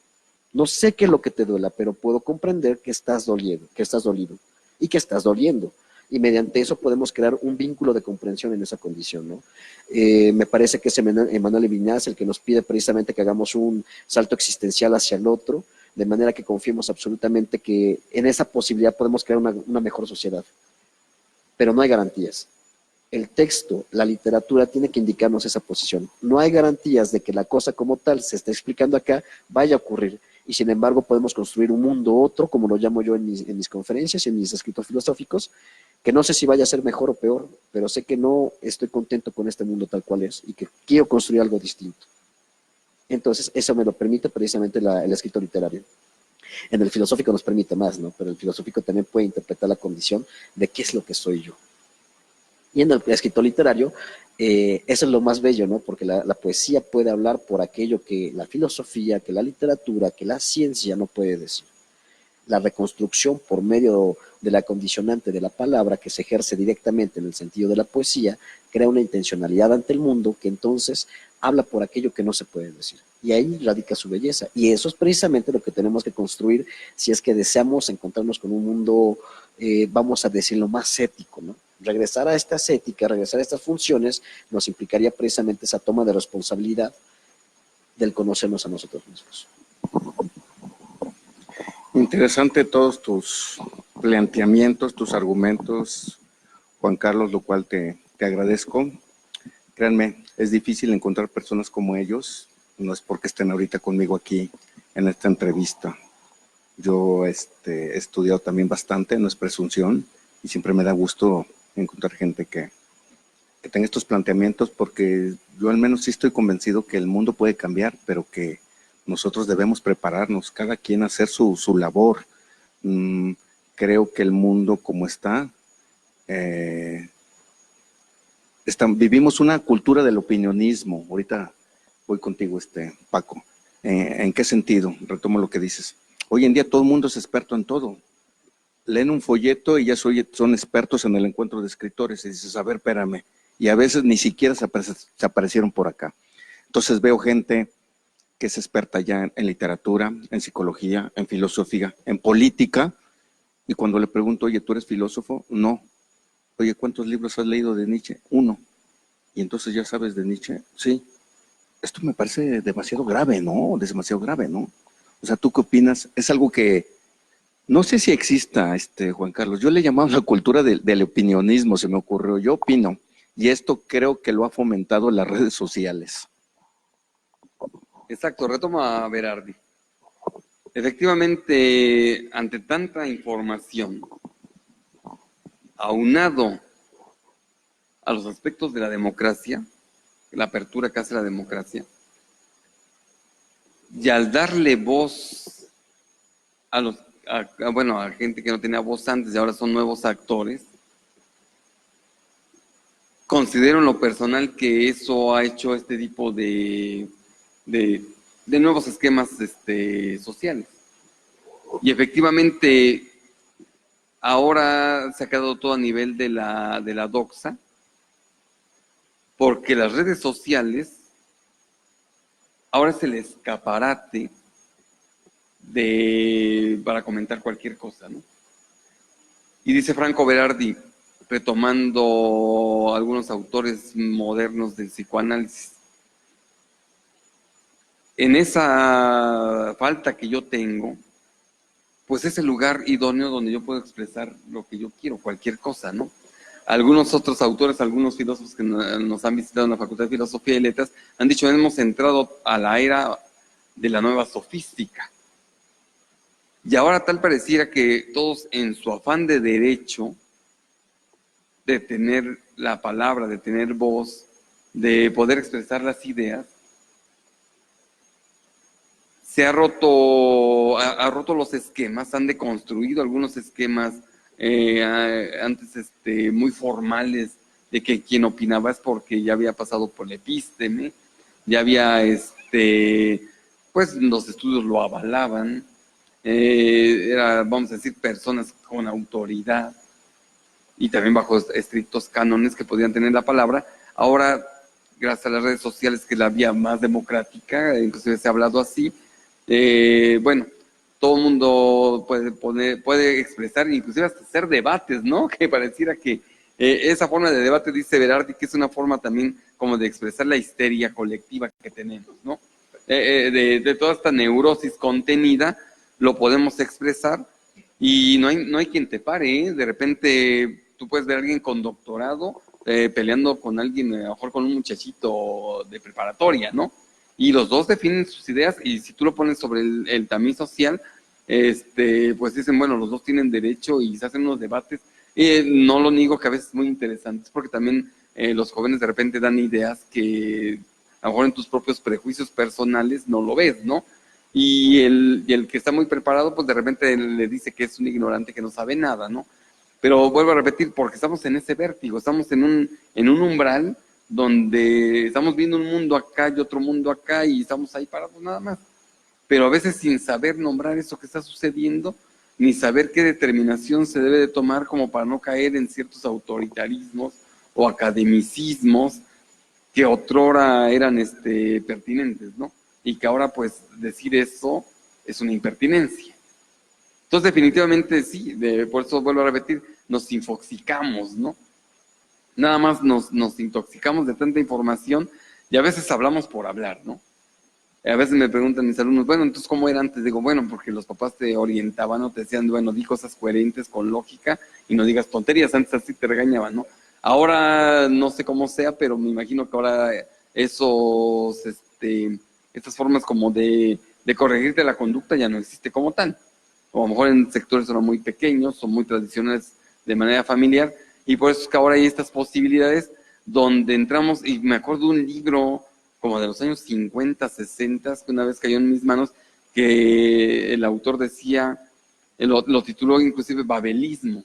No sé qué es lo que te duela, pero puedo comprender que estás doliendo, que estás dolido y que estás doliendo. Y mediante eso podemos crear un vínculo de comprensión en esa condición, ¿no? Me parece que es Emmanuel Levinas el que nos pide precisamente que hagamos un salto existencial hacia el otro, de manera que confiemos absolutamente que en esa posibilidad podemos crear una mejor sociedad. Pero no hay garantías. El texto, la literatura tiene que indicarnos esa posición. No hay garantías de que la cosa como tal se está explicando acá vaya a ocurrir. Y sin embargo podemos construir un mundo otro, como lo llamo yo en mis conferencias y en mis escritos filosóficos, que no sé si vaya a ser mejor o peor, pero sé que no estoy contento con este mundo tal cual es y que quiero construir algo distinto. Entonces eso me lo permite precisamente el escrito literario. En el filosófico nos permite más, ¿no? Pero el filosófico también puede interpretar la condición de qué es lo que soy yo. Y en el escritor literario, eso es lo más bello, ¿no? Porque la poesía puede hablar por aquello que la filosofía, que la literatura, que la ciencia no puede decir. La reconstrucción por medio de la condicionante de la palabra que se ejerce directamente en el sentido de la poesía, crea una intencionalidad ante el mundo que entonces habla por aquello que no se puede decir. Y ahí radica su belleza. Y eso es precisamente lo que tenemos que construir si es que deseamos encontrarnos con un mundo, vamos a decirlo, más ético, ¿no? Regresar a estas éticas, regresar a estas funciones, nos implicaría precisamente esa toma de responsabilidad del conocernos a nosotros mismos. Interesante todos tus planteamientos, tus argumentos, Juan Carlos, lo cual te agradezco. Créanme, es difícil encontrar personas como ellos, no es porque estén ahorita conmigo aquí en esta entrevista. Yo he estudiado también bastante, no es presunción, y siempre me da gusto encontrar gente que tenga estos planteamientos, porque yo al menos sí estoy convencido que el mundo puede cambiar, pero que nosotros debemos prepararnos, cada quien hacer su labor. Creo que el mundo como está, vivimos una cultura del opinionismo. Ahorita voy contigo, Paco. ¿En qué sentido? Retomo lo que dices. Hoy en día todo el mundo es experto en todo. Leen un folleto y ya son expertos en el encuentro de escritores. Y dices, a ver, espérame. Y a veces ni siquiera se aparecieron por acá. Entonces veo gente que es experta ya en literatura, en psicología, en filosofía, en política. Y cuando le pregunto, oye, ¿tú eres filósofo? No. Oye, ¿cuántos libros has leído de Nietzsche? 1. Y entonces ya sabes de Nietzsche. Sí. Esto me parece demasiado grave, ¿no? Demasiado grave, ¿no? O sea, ¿tú qué opinas? Es algo que no sé si exista, Juan Carlos. Yo le he llamado la cultura del opinionismo, se me ocurrió. Yo opino. Y esto creo que lo ha fomentado las redes sociales. Exacto, retoma a Berardi. Efectivamente, ante tanta información, aunado a los aspectos de la democracia, la apertura que hace la democracia, y al darle voz a gente que no tenía voz antes y ahora son nuevos actores, considero en lo personal que eso ha hecho este tipo de nuevos esquemas sociales. Y efectivamente, ahora se ha quedado todo a nivel de la doxa, porque las redes sociales ahora es el escaparate para comentar cualquier cosa, ¿no? Y dice Franco Berardi, retomando algunos autores modernos del psicoanálisis, en esa falta que yo tengo, pues es el lugar idóneo donde yo puedo expresar lo que yo quiero, cualquier cosa, ¿no? Algunos otros autores, algunos filósofos que nos han visitado en la Facultad de Filosofía y Letras han dicho, hemos entrado a la era de la nueva sofística. Y ahora tal pareciera que todos en su afán de derecho, de tener la palabra, de tener voz, de poder expresar las ideas, se ha roto los esquemas, han deconstruido algunos esquemas antes muy formales de que quien opinaba es porque ya había pasado por la epísteme, ya había, pues los estudios lo avalaban, era, vamos a decir, personas con autoridad y también bajo estrictos cánones que podían tener la palabra. Ahora, gracias a las redes sociales, que es la vía más democrática, inclusive se ha hablado así, bueno, todo el mundo puede expresar, inclusive hasta hacer debates, ¿no? Que pareciera que esa forma de debate, dice Berardi, que es una forma también como de expresar la histeria colectiva que tenemos, ¿no? De toda esta neurosis contenida, lo podemos expresar y no hay quien te pare, ¿eh? De repente tú puedes ver a alguien con doctorado peleando con alguien, a lo mejor con un muchachito de preparatoria, ¿no? Y los dos definen sus ideas y si tú lo pones sobre el tamiz social, pues dicen, bueno, los dos tienen derecho y se hacen unos debates. No lo niego, que a veces es muy interesante, porque también los jóvenes de repente dan ideas que a lo mejor en tus propios prejuicios personales no lo ves, ¿no? Y el que está muy preparado, pues de repente le dice que es un ignorante, que no sabe nada, ¿no? Pero vuelvo a repetir, porque estamos en ese vértigo, estamos en un umbral donde estamos viendo un mundo acá y otro mundo acá y estamos ahí parados nada más. Pero a veces sin saber nombrar eso que está sucediendo, ni saber qué determinación se debe de tomar como para no caer en ciertos autoritarismos o academicismos que otrora eran pertinentes, ¿no? Y que ahora pues decir eso es una impertinencia. Entonces definitivamente sí, por eso vuelvo a repetir, nos infoxicamos, ¿no? Nada más nos intoxicamos de tanta información y a veces hablamos por hablar, ¿no? A veces me preguntan mis alumnos, bueno, entonces ¿cómo era antes? Digo, bueno, porque los papás te orientaban o te decían, bueno, di cosas coherentes, con lógica y no digas tonterías, antes así te regañaban, ¿no? Ahora no sé cómo sea, pero me imagino que ahora estas formas como de corregirte la conducta ya no existe como tal. O a lo mejor en sectores son muy pequeños, son muy tradicionales de manera familiar, y por eso es que ahora hay estas posibilidades donde entramos, y me acuerdo de un libro como de los años 50, 60, que una vez cayó en mis manos, que el autor decía, lo tituló inclusive Babelismo.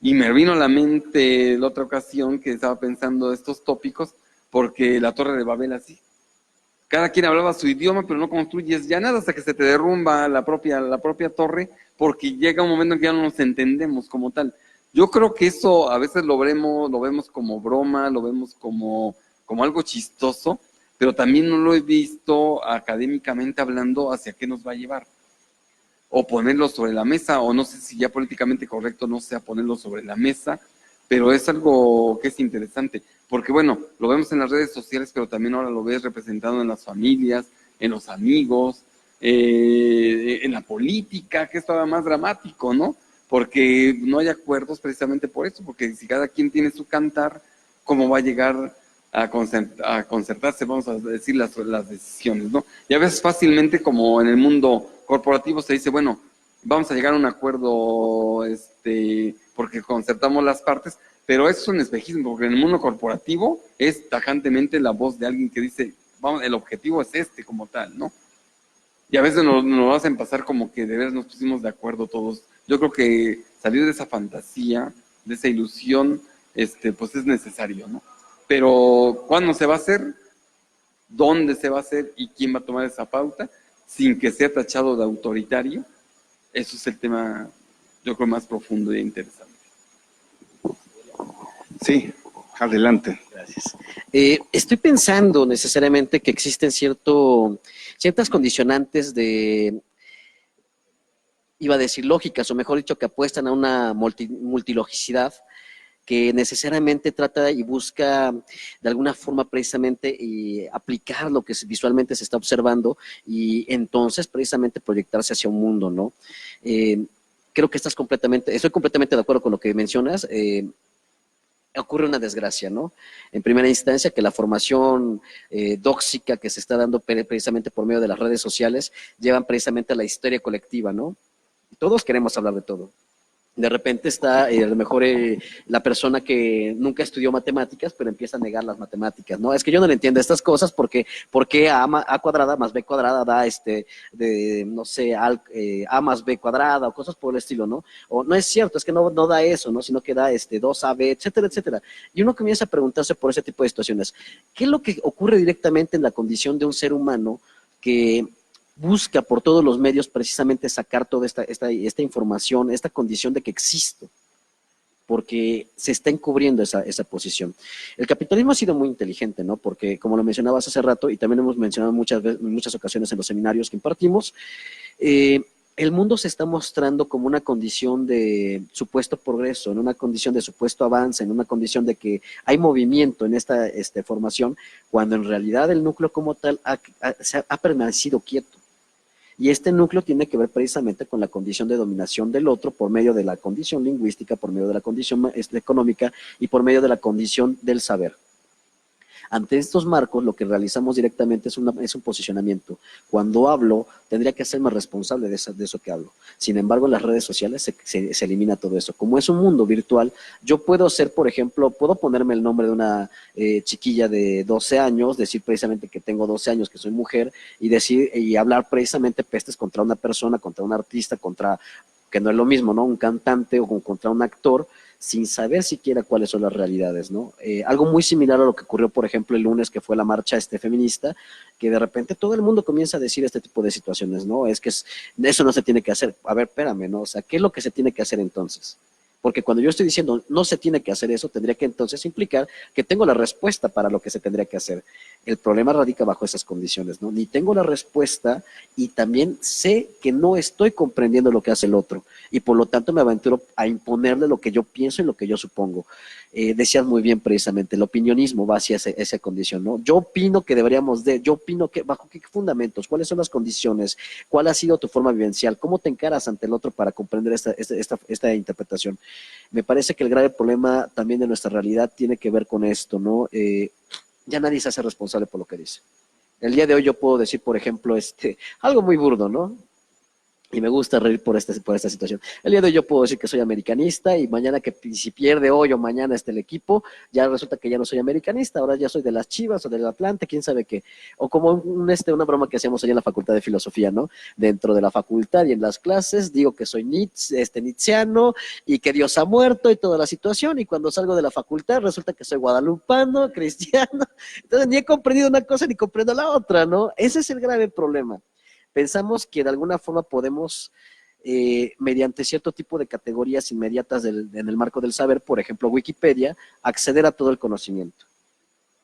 Y me vino a la mente la otra ocasión que estaba pensando estos tópicos, porque la Torre de Babel así. Cada quien hablaba su idioma, pero no construyes ya nada hasta que se te derrumba la propia torre, porque llega un momento en que ya no nos entendemos como tal. Yo creo que eso a veces lo vemos como broma, lo vemos como algo chistoso, pero también no lo he visto académicamente hablando hacia qué nos va a llevar. O ponerlo sobre la mesa, o no sé si ya políticamente correcto no sea ponerlo sobre la mesa, pero es algo que es interesante, porque bueno, lo vemos en las redes sociales, pero también ahora lo ves representado en las familias, en los amigos, en la política, que es todavía más dramático, ¿no? Porque no hay acuerdos precisamente por eso, porque si cada quien tiene su cantar, ¿cómo va a llegar a concertarse, vamos a decir, las decisiones, ¿no? Y a veces fácilmente, como en el mundo corporativo, se dice, bueno, vamos a llegar a un acuerdo, porque concertamos las partes, pero eso es un espejismo, porque en el mundo corporativo es tajantemente la voz de alguien que dice, vamos, el objetivo es como tal, ¿no? Y a veces nos hacen pasar como que de veras nos pusimos de acuerdo todos. Yo creo que salir de esa fantasía, de esa ilusión, pues es necesario, ¿no? Pero ¿cuándo se va a hacer? ¿Dónde se va a hacer? ¿Y quién va a tomar esa pauta? Sin que sea tachado de autoritario. Eso es el tema, yo creo, más profundo e interesante. Sí, adelante. Gracias. Estoy pensando necesariamente que existen ciertas condicionantes iba a decir lógicas, o mejor dicho, que apuestan a una multilogicidad que necesariamente trata y busca de alguna forma precisamente aplicar lo que visualmente se está observando y entonces precisamente proyectarse hacia un mundo, ¿no? Creo que estoy completamente de acuerdo con lo que mencionas. Ocurre una desgracia, ¿no? En primera instancia, que la formación dóxica que se está dando precisamente por medio de las redes sociales llevan precisamente a la histeria colectiva, ¿no? Todos queremos hablar de todo. De repente está a lo mejor la persona que nunca estudió matemáticas, pero empieza a negar las matemáticas, ¿no? Es que yo no le entiendo estas cosas porque ¿por qué a cuadrada más b cuadrada da no sé, a más b cuadrada o cosas por el estilo, ¿no? O no es cierto, es que no da eso, ¿no? Sino que da 2ab, etcétera, etcétera. Y uno comienza a preguntarse por ese tipo de situaciones. ¿Qué es lo que ocurre directamente en la condición de un ser humano que busca por todos los medios precisamente sacar toda esta información, esta condición de que existo, porque se está encubriendo esa posición? El capitalismo ha sido muy inteligente, ¿no? Porque, como lo mencionabas hace rato, y también hemos mencionado en muchas ocasiones en los seminarios que impartimos, el mundo se está mostrando como una condición de supuesto progreso, en una condición de supuesto avance, en una condición de que hay movimiento en esta formación, cuando en realidad el núcleo como tal ha permanecido quieto. Y este núcleo tiene que ver precisamente con la condición de dominación del otro por medio de la condición lingüística, por medio de la condición económica y por medio de la condición del saber. Ante estos marcos, lo que realizamos directamente es un posicionamiento. Cuando hablo, tendría que hacerme responsable de eso que hablo. Sin embargo, en las redes sociales se elimina todo eso. Como es un mundo virtual, yo puedo ser, por ejemplo, puedo ponerme el nombre de una chiquilla de 12 años, decir precisamente que tengo 12 años, que soy mujer, y hablar precisamente pestes contra una persona, contra un artista, que no es lo mismo, ¿no? Un cantante o contra un actor, sin saber siquiera cuáles son las realidades, ¿no? Algo muy similar a lo que ocurrió, por ejemplo, el lunes, que fue la marcha feminista, que de repente todo el mundo comienza a decir este tipo de situaciones, ¿no? Es que eso no se tiene que hacer. A ver, espérame, ¿no? O sea, ¿qué es lo que se tiene que hacer entonces? Porque cuando yo estoy diciendo no se tiene que hacer eso, tendría que entonces implicar que tengo la respuesta para lo que se tendría que hacer. El problema radica bajo esas condiciones, ¿no? Ni tengo la respuesta y también sé que no estoy comprendiendo lo que hace el otro y por lo tanto me aventuro a imponerle lo que yo pienso y lo que yo supongo. Decías muy bien precisamente, el opinionismo va hacia esa condición, ¿no? Yo opino que yo opino que, ¿bajo qué fundamentos? ¿Cuáles son las condiciones? ¿Cuál ha sido tu forma vivencial? ¿Cómo te encaras ante el otro para comprender esta interpretación? Me parece que el grave problema también de nuestra realidad tiene que ver con esto, ¿no? Ya nadie se hace responsable por lo que dice. El día de hoy yo puedo decir, por ejemplo, algo muy burdo, ¿no? Y me gusta reír por esta situación. El día de hoy yo puedo decir que soy americanista y mañana si pierde hoy o mañana el equipo, ya resulta que ya no soy americanista, ahora ya soy de las Chivas o del Atlante, quién sabe qué. O como una broma que hacíamos allá en la Facultad de Filosofía, ¿no? Dentro de la facultad y en las clases digo que soy nietzscheano y que Dios ha muerto y toda la situación, y cuando salgo de la facultad resulta que soy guadalupano, cristiano. Entonces ni he comprendido una cosa ni comprendo la otra, ¿no? Ese es el grave problema. Pensamos que de alguna forma podemos, mediante cierto tipo de categorías inmediatas en el marco del saber, por ejemplo Wikipedia, acceder a todo el conocimiento.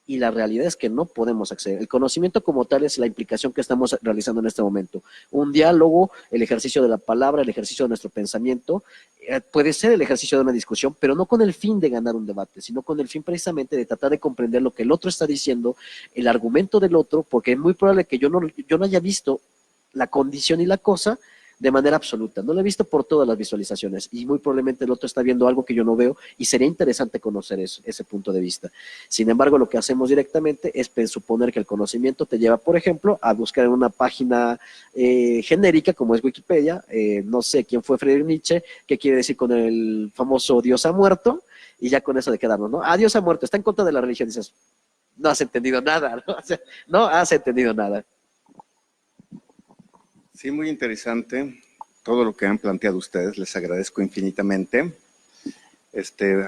Y la realidad es que no podemos acceder. El conocimiento como tal es la implicación que estamos realizando en este momento. Un diálogo, el ejercicio de la palabra, el ejercicio de nuestro pensamiento, puede ser el ejercicio de una discusión, pero no con el fin de ganar un debate, sino con el fin precisamente de tratar de comprender lo que el otro está diciendo, el argumento del otro, porque es muy probable que yo no haya visto la condición y la cosa de manera absoluta. No lo he visto por todas las visualizaciones y muy probablemente el otro está viendo algo que yo no veo y sería interesante conocer ese punto de vista. Sin embargo, lo que hacemos directamente es suponer que el conocimiento te lleva, por ejemplo, a buscar en una página genérica como es Wikipedia, no sé quién fue Friedrich Nietzsche, qué quiere decir con el famoso Dios ha muerto, y ya con eso de quedarnos, ¿no? Ah, Dios ha muerto, está en contra de la religión. Dices, no has entendido nada, ¿no? O sea, no has entendido nada. Sí, muy interesante todo lo que han planteado ustedes, les agradezco infinitamente.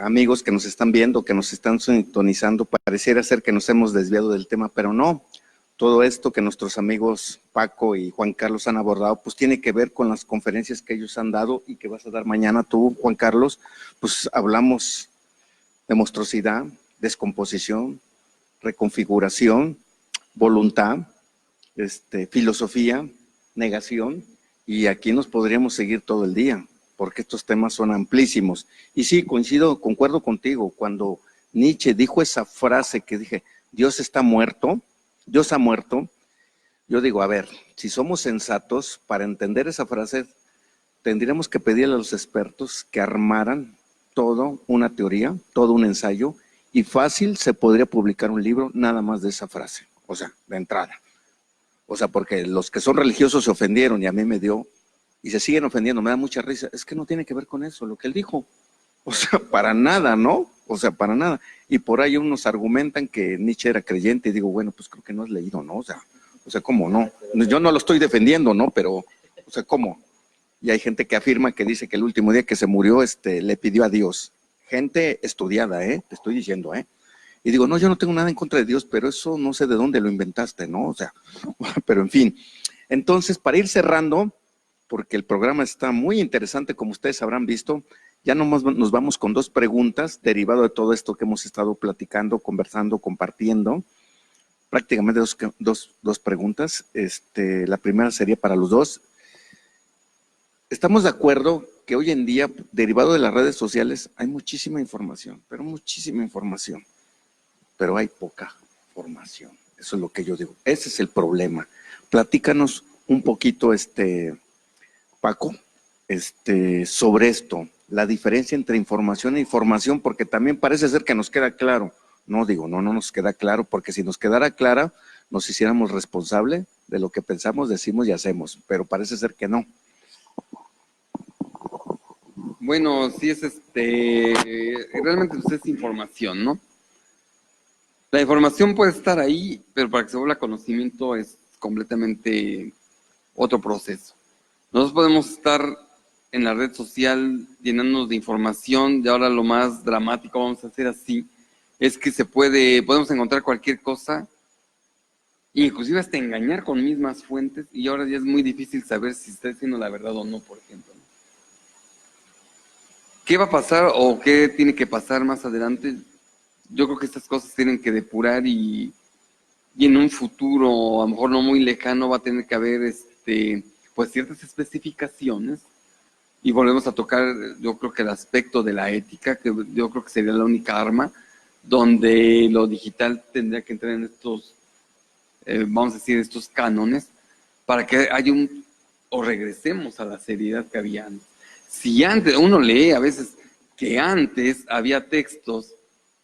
Amigos que nos están viendo, que nos están sintonizando, pareciera ser que nos hemos desviado del tema, pero no. Todo esto que nuestros amigos Paco y Juan Carlos han abordado, pues tiene que ver con las conferencias que ellos han dado y que vas a dar mañana tú, Juan Carlos. Pues hablamos de monstruosidad, descomposición, reconfiguración, voluntad, filosofía, negación, y aquí nos podríamos seguir todo el día, porque estos temas son amplísimos. Y sí, concuerdo contigo, cuando Nietzsche dijo esa frase que dije, Dios está muerto, Dios ha muerto, yo digo, a ver, si somos sensatos, para entender esa frase, tendríamos que pedirle a los expertos que armaran toda una teoría, todo un ensayo, y fácil se podría publicar un libro nada más de esa frase, o sea, de entrada. O sea, porque los que son religiosos se ofendieron y a mí me dio y se siguen ofendiendo, me da mucha risa. Es que no tiene que ver con eso, lo que él dijo. O sea, para nada, ¿no? O sea, para nada. Y por ahí unos argumentan que Nietzsche era creyente y digo, bueno, pues creo que no has leído, ¿no? O sea, ¿cómo no? Yo no lo estoy defendiendo, ¿no? Pero, o sea, ¿cómo? Y hay gente que afirma que dice que el último día que se murió, le pidió a Dios. Gente estudiada, te estoy diciendo, Y digo, no, yo no tengo nada en contra de Dios, pero eso no sé de dónde lo inventaste, ¿no? O sea, pero en fin. Entonces, para ir cerrando, porque el programa está muy interesante, como ustedes habrán visto, ya nomás nos vamos con 2 preguntas, derivado de todo esto que hemos estado platicando, conversando, compartiendo. Prácticamente dos preguntas. La primera sería para los dos. Estamos de acuerdo que hoy en día, derivado de las redes sociales, hay muchísima información, pero muchísima información, pero hay poca formación. Eso es lo que yo digo. Ese es el problema. Platícanos un poquito, Paco, sobre esto, la diferencia entre información e información, porque también parece ser que nos queda claro. No digo, no nos queda claro, porque si nos quedara clara, nos hiciéramos responsable de lo que pensamos, decimos y hacemos, pero parece ser que no. Bueno, sí es realmente pues es información, ¿no? La información puede estar ahí, pero para que se vuelva conocimiento es completamente otro proceso. Nosotros podemos estar en la red social llenándonos de información, y ahora lo más dramático, vamos a hacer así, es que podemos encontrar cualquier cosa, inclusive hasta engañar con mismas fuentes, y ahora ya es muy difícil saber si está diciendo la verdad o no, por ejemplo. ¿Qué va a pasar o qué tiene que pasar más adelante? Yo creo que estas cosas tienen que depurar y en un futuro, a lo mejor no muy lejano, va a tener que haber pues ciertas especificaciones. Y volvemos a tocar, yo creo que el aspecto de la ética, que yo creo que sería la única arma, donde lo digital tendría que entrar en estos, vamos a decir, estos cánones, para que haya o regresemos a la seriedad que había antes. Si antes, uno lee a veces que antes había textos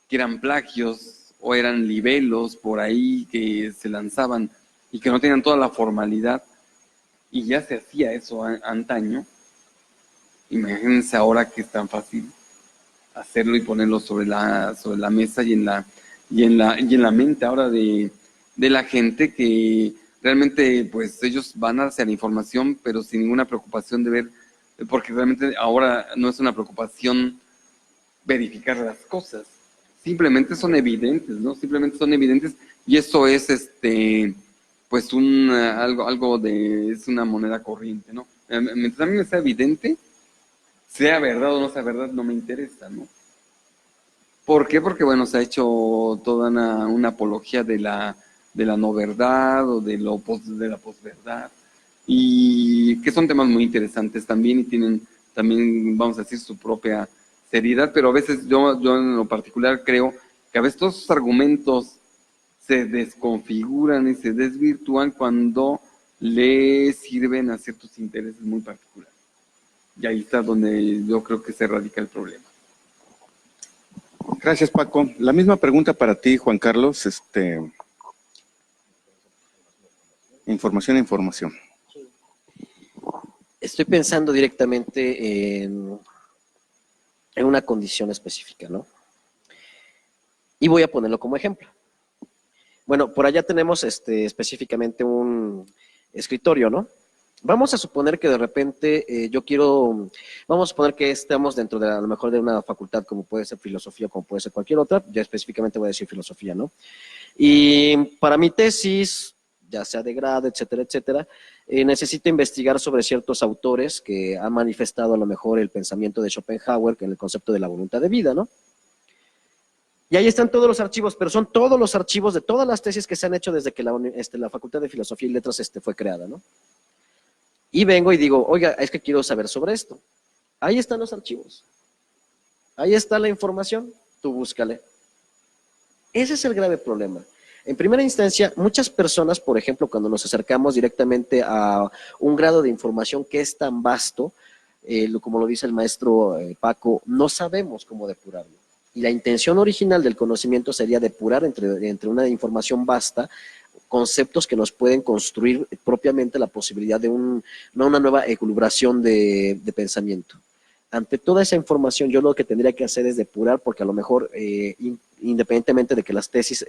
que eran plagios o eran libelos por ahí que se lanzaban y que no tenían toda la formalidad, y ya se hacía eso antaño. Imagínense ahora que es tan fácil hacerlo y ponerlo sobre la mesa y en la mente ahora de la gente, que realmente pues ellos van hacia la información pero sin ninguna preocupación de ver, porque realmente ahora no es una preocupación verificar las cosas, simplemente son evidentes, ¿no? Simplemente son evidentes, y eso es pues es una moneda corriente, ¿no? Mientras a mí me sea evidente, sea verdad o no sea verdad, no me interesa, ¿no? ¿Por qué? Porque, bueno, se ha hecho toda una apología de la no verdad o de la posverdad, y que son temas muy interesantes también y tienen también, vamos a decir, su propia seriedad, pero a veces yo en lo particular creo que a veces todos esos argumentos se desconfiguran y se desvirtúan cuando le sirven a ciertos intereses muy particulares. Y ahí está donde yo creo que se radica el problema. Gracias, Paco. La misma pregunta para ti, Juan Carlos. Información. Estoy pensando directamente en una condición específica, ¿no? Y voy a ponerlo como ejemplo. Bueno, por allá tenemos específicamente un escritorio, ¿no? Vamos a suponer que de repente vamos a suponer que estamos dentro de a lo mejor de una facultad como puede ser filosofía, como puede ser cualquier otra, ya específicamente voy a decir filosofía, ¿no? Y para mi tesis, ya sea de grado, etcétera, etcétera, necesito investigar sobre ciertos autores que han manifestado a lo mejor el pensamiento de Schopenhauer en el concepto de la voluntad de vida, ¿no? Y ahí están todos los archivos, pero son todos los archivos de todas las tesis que se han hecho desde que la Facultad de Filosofía y Letras fue creada, ¿no? Y vengo y digo, oiga, es que quiero saber sobre esto. Ahí están los archivos. Ahí está la información, tú búscale. Ese es el grave problema. En primera instancia, muchas personas, por ejemplo, cuando nos acercamos directamente a un grado de información que es tan vasto, como lo dice el maestro Paco, no sabemos cómo depurarlo. Y la intención original del conocimiento sería depurar entre una información vasta conceptos que nos pueden construir propiamente la posibilidad de no una nueva equilibración de pensamiento. Ante toda esa información, yo lo que tendría que hacer es depurar, porque a lo mejor, independientemente de que las tesis,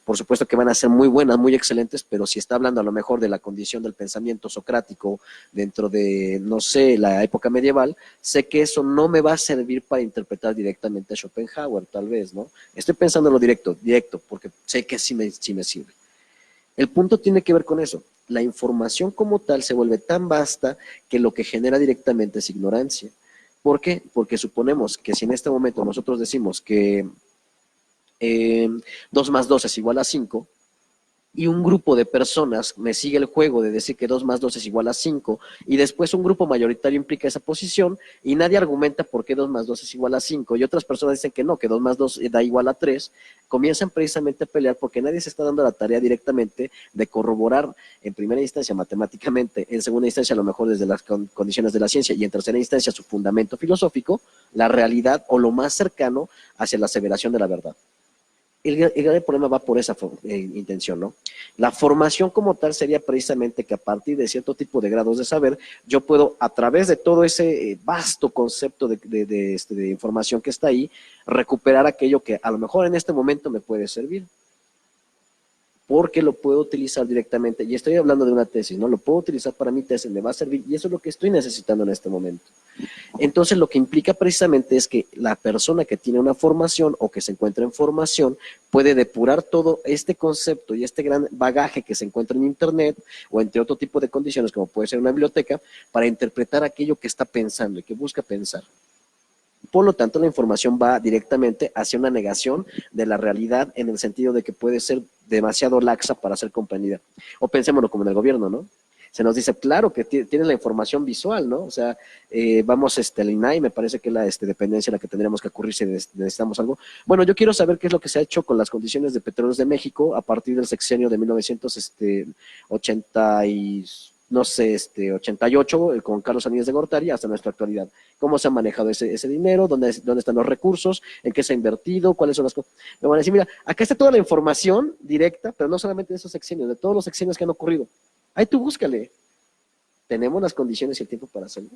por supuesto que van a ser muy buenas, muy excelentes, pero si está hablando a lo mejor de la condición del pensamiento socrático dentro de, no sé, la época medieval, sé que eso no me va a servir para interpretar directamente a Schopenhauer, tal vez, ¿no? Estoy pensando en lo directo, porque sé que sí me sirve. El punto tiene que ver con eso. La información como tal se vuelve tan vasta que lo que genera directamente es ignorancia. ¿Por qué? Porque suponemos que si en este momento nosotros decimos que 2 más 2 es igual a 5, y un grupo de personas me sigue el juego de decir que 2 más 2 es igual a 5, y después un grupo mayoritario implica esa posición, y nadie argumenta por qué 2 más 2 es igual a 5, y otras personas dicen que no, que 2 más 2 da igual a 3, comienzan precisamente a pelear porque nadie se está dando la tarea directamente de corroborar en primera instancia matemáticamente, en segunda instancia a lo mejor desde las condiciones de la ciencia, y en tercera instancia su fundamento filosófico, la realidad o lo más cercano hacia la aseveración de la verdad. El gran problema va por esa intención, ¿no? La formación como tal sería precisamente que a partir de cierto tipo de grados de saber, yo puedo, a través de todo ese vasto concepto de información que está ahí, recuperar aquello que a lo mejor en este momento me puede servir, porque lo puedo utilizar directamente, y estoy hablando de una tesis, ¿no? Lo puedo utilizar para mi tesis, me va a servir, y eso es lo que estoy necesitando en este momento. Entonces, lo que implica precisamente es que la persona que tiene una formación o que se encuentra en formación puede depurar todo este concepto y este gran bagaje que se encuentra en Internet o entre otro tipo de condiciones, como puede ser una biblioteca, para interpretar aquello que está pensando y que busca pensar. Por lo tanto, la información va directamente hacia una negación de la realidad en el sentido de que puede ser demasiado laxa para ser comprendida. O pensémoslo como en el gobierno, ¿no? Se nos dice, claro, que tienes la información visual, ¿no? O sea, vamos, el INAI, me parece que es la dependencia a la que tendríamos que acudir si necesitamos algo. Bueno, yo quiero saber qué es lo que se ha hecho con las condiciones de petróleos de México a partir del sexenio de 1980 y, no sé, 88, con Carlos Aníbal de Gortari, hasta nuestra actualidad. ¿Cómo se ha manejado ese dinero? ¿Dónde están los recursos? ¿En qué se ha invertido? ¿Cuáles son las cosas? Me van a decir, mira, acá está toda la información directa, pero no solamente de esos sexenios, de todos los sexenios que han ocurrido. Ahí tú búscale. ¿Tenemos las condiciones y el tiempo para hacerlo?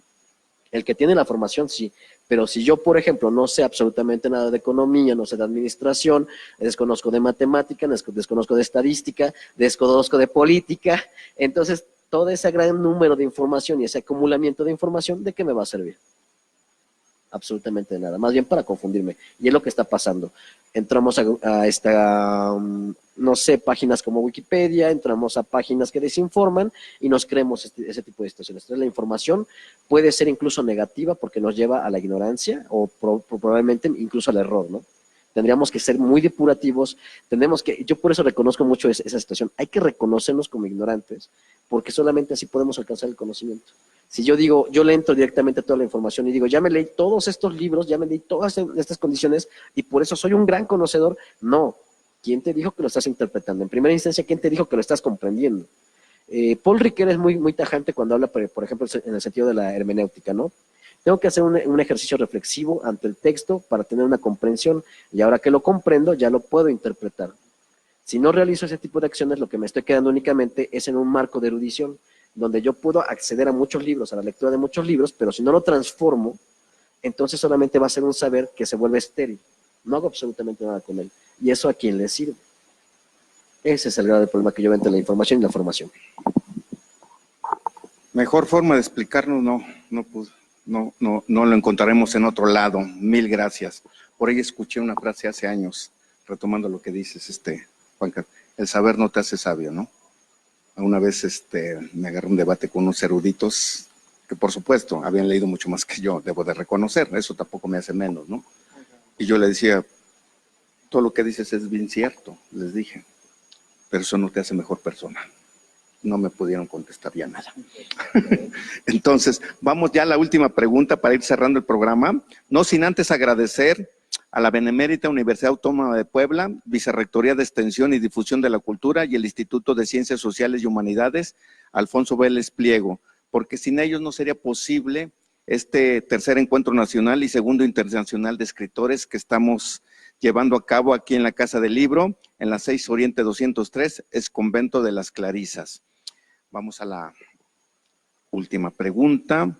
El que tiene la formación, sí. Pero si yo, por ejemplo, no sé absolutamente nada de economía, no sé de administración, desconozco de matemática, desconozco de estadística, desconozco de política, entonces todo ese gran número de información y ese acumulamiento de información, ¿de qué me va a servir? Absolutamente nada, más bien para confundirme. Y es lo que está pasando. Entramos a no sé, páginas como Wikipedia, entramos a páginas que desinforman y nos creemos ese tipo de situaciones. Entonces la información puede ser incluso negativa porque nos lleva a la ignorancia o probablemente incluso al error, ¿no? Tendríamos que ser muy depurativos, yo por eso reconozco mucho esa situación, hay que reconocernos como ignorantes, porque solamente así podemos alcanzar el conocimiento. Si yo digo, yo le entro directamente a toda la información y digo, ya me leí todos estos libros, ya me leí todas estas condiciones y por eso soy un gran conocedor, no. ¿Quién te dijo que lo estás interpretando? En primera instancia, ¿quién te dijo que lo estás comprendiendo? Paul Ricoeur es muy tajante cuando habla, por ejemplo, en el sentido de la hermenéutica, ¿no? Tengo que hacer un ejercicio reflexivo ante el texto para tener una comprensión y ahora que lo comprendo ya lo puedo interpretar. Si no realizo ese tipo de acciones, lo que me estoy quedando únicamente es en un marco de erudición, donde yo puedo acceder a muchos libros, a la lectura de muchos libros, pero si no lo transformo, entonces solamente va a ser un saber que se vuelve estéril. No hago absolutamente nada con él. ¿Y eso a quién le sirve? Ese es el grave problema que yo veo entre la información y la formación. Mejor forma de explicarnos no lo encontraremos en otro lado. Mil gracias. Por ahí escuché una frase hace años, retomando lo que dices, Juan Carlos, el saber no te hace sabio, ¿no? Una vez me agarré un debate con unos eruditos que por supuesto habían leído mucho más que yo, debo de reconocer, eso tampoco me hace menos, ¿no? Y yo le decía, todo lo que dices es bien cierto, les dije, pero eso no te hace mejor persona. No me pudieron contestar ya nada. Entonces, vamos ya a la última pregunta para ir cerrando el programa, no sin antes agradecer a la Benemérita Universidad Autónoma de Puebla, Vicerrectoría de Extensión y Difusión de la Cultura y el Instituto de Ciencias Sociales y Humanidades, Alfonso Vélez Pliego, porque sin ellos no sería posible este tercer encuentro nacional y segundo internacional de escritores que estamos llevando a cabo aquí en la Casa del Libro, en la 6 Oriente 203, es Convento de las Clarisas. Vamos a la última pregunta,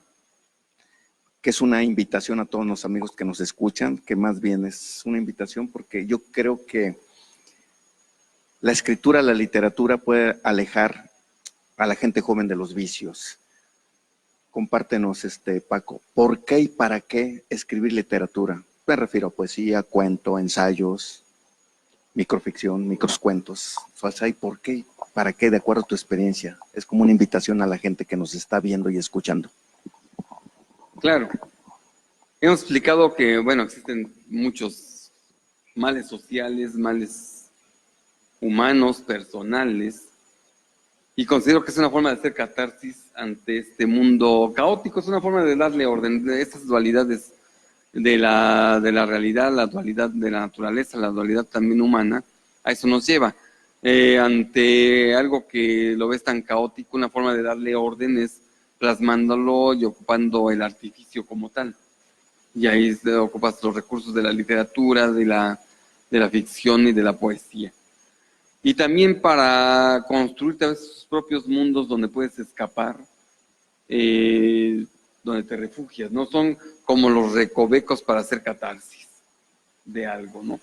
que es una invitación a todos los amigos que nos escuchan, que más bien es una invitación porque yo creo que la escritura, la literatura puede alejar a la gente joven de los vicios. Compártenos, Paco, ¿por qué y para qué escribir literatura? Me refiero a poesía, cuento, ensayos, microficción, microcuentos. O sea, ¿y por qué? ¿Para qué? De acuerdo a tu experiencia. Es como una invitación a la gente que nos está viendo y escuchando. Claro. Hemos explicado que, bueno, existen muchos males sociales, males humanos, personales, y considero que es una forma de hacer catarsis ante este mundo caótico, es una forma de darle orden de estas dualidades de la realidad, la dualidad de la naturaleza, la dualidad también humana. A eso nos lleva. Ante algo que lo ves tan caótico, una forma de darle orden es plasmándolo y ocupando el artificio como tal. Y ahí ocupas los recursos de la literatura, de la ficción y de la poesía. Y también para construirte a veces tus propios mundos donde puedes escapar, donde te refugias, ¿no? Son como los recovecos para hacer catarsis de algo, ¿no?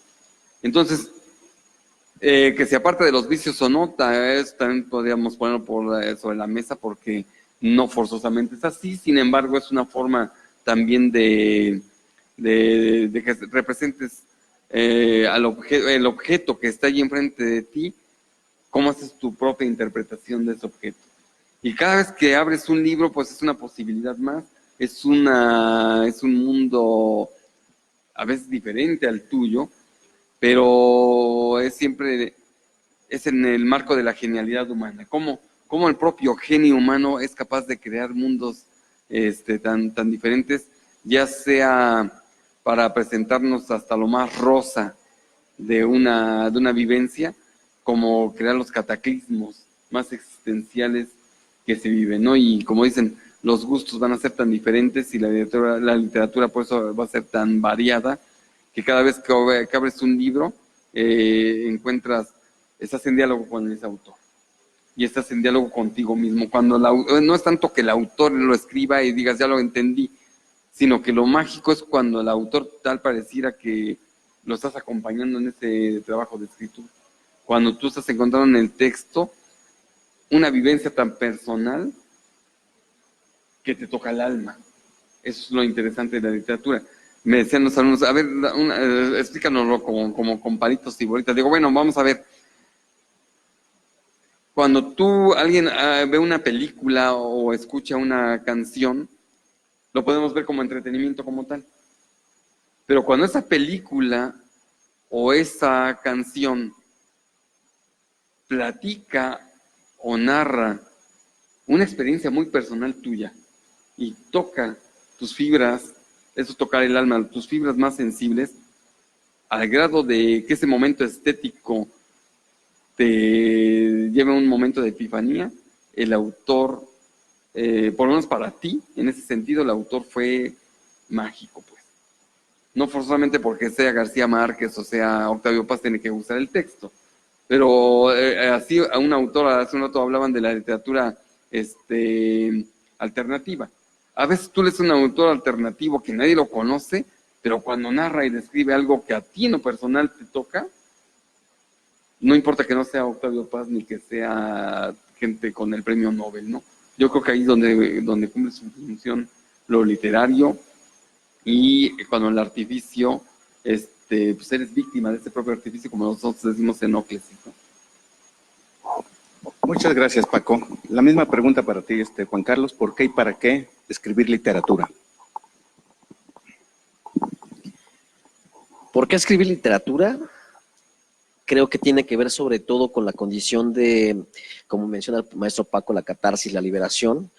Entonces, que se aparte de los vicios o no, también podríamos ponerlo sobre la mesa porque no forzosamente es así, sin embargo es una forma también de que representes el objeto que está allí enfrente de ti, cómo haces tu propia interpretación de ese objeto. Y cada vez que abres un libro, pues es una posibilidad más, es un mundo a veces diferente al tuyo, pero es siempre en el marco de la genialidad humana. Cómo el propio genio humano es capaz de crear mundos tan diferentes, ya sea para presentarnos hasta lo más rosa de una vivencia, como crear los cataclismos más existenciales que se viven, ¿no? Y como dicen, los gustos van a ser tan diferentes y la literatura por eso va a ser tan variada, que cada vez que abres un libro, estás en diálogo con ese autor. Y estás en diálogo contigo mismo. No es tanto que el autor lo escriba y digas, ya lo entendí, sino que lo mágico es cuando el autor tal pareciera que lo estás acompañando en ese trabajo de escritura. Cuando tú estás encontrando en el texto una vivencia tan personal que te toca el alma. Eso es lo interesante de la literatura. Me decían los alumnos, a ver, explícanoslo como con palitos y bolitas. Digo, bueno, vamos a ver. Cuando alguien ve una película o escucha una canción, lo podemos ver como entretenimiento como tal. Pero cuando esa película o esa canción platica o narra una experiencia muy personal tuya y toca tus fibras, eso es tocar el alma, tus fibras más sensibles, al grado de que ese momento estético te lleve a un momento de epifanía, el autor, por lo menos para ti, en ese sentido, el autor fue mágico, pues. No forzosamente porque sea García Márquez o sea Octavio Paz tiene que gustar el texto, pero así a un autor, hace un rato hablaban de la literatura alternativa. A veces tú lees un autor alternativo que nadie lo conoce, pero cuando narra y describe algo que a ti en lo personal te toca, no importa que no sea Octavio Paz ni que sea gente con el premio Nobel, ¿no? Yo creo que ahí es donde cumple su función lo literario, y cuando el artificio, pues eres víctima de ese propio artificio, como nosotros decimos en Óclesis, ¿no? Muchas gracias, Paco. La misma pregunta para ti, Juan Carlos, ¿por qué y para qué escribir literatura? ¿Por qué escribir literatura? Creo que tiene que ver sobre todo con la condición de, como menciona el maestro Paco, la catarsis, la liberación,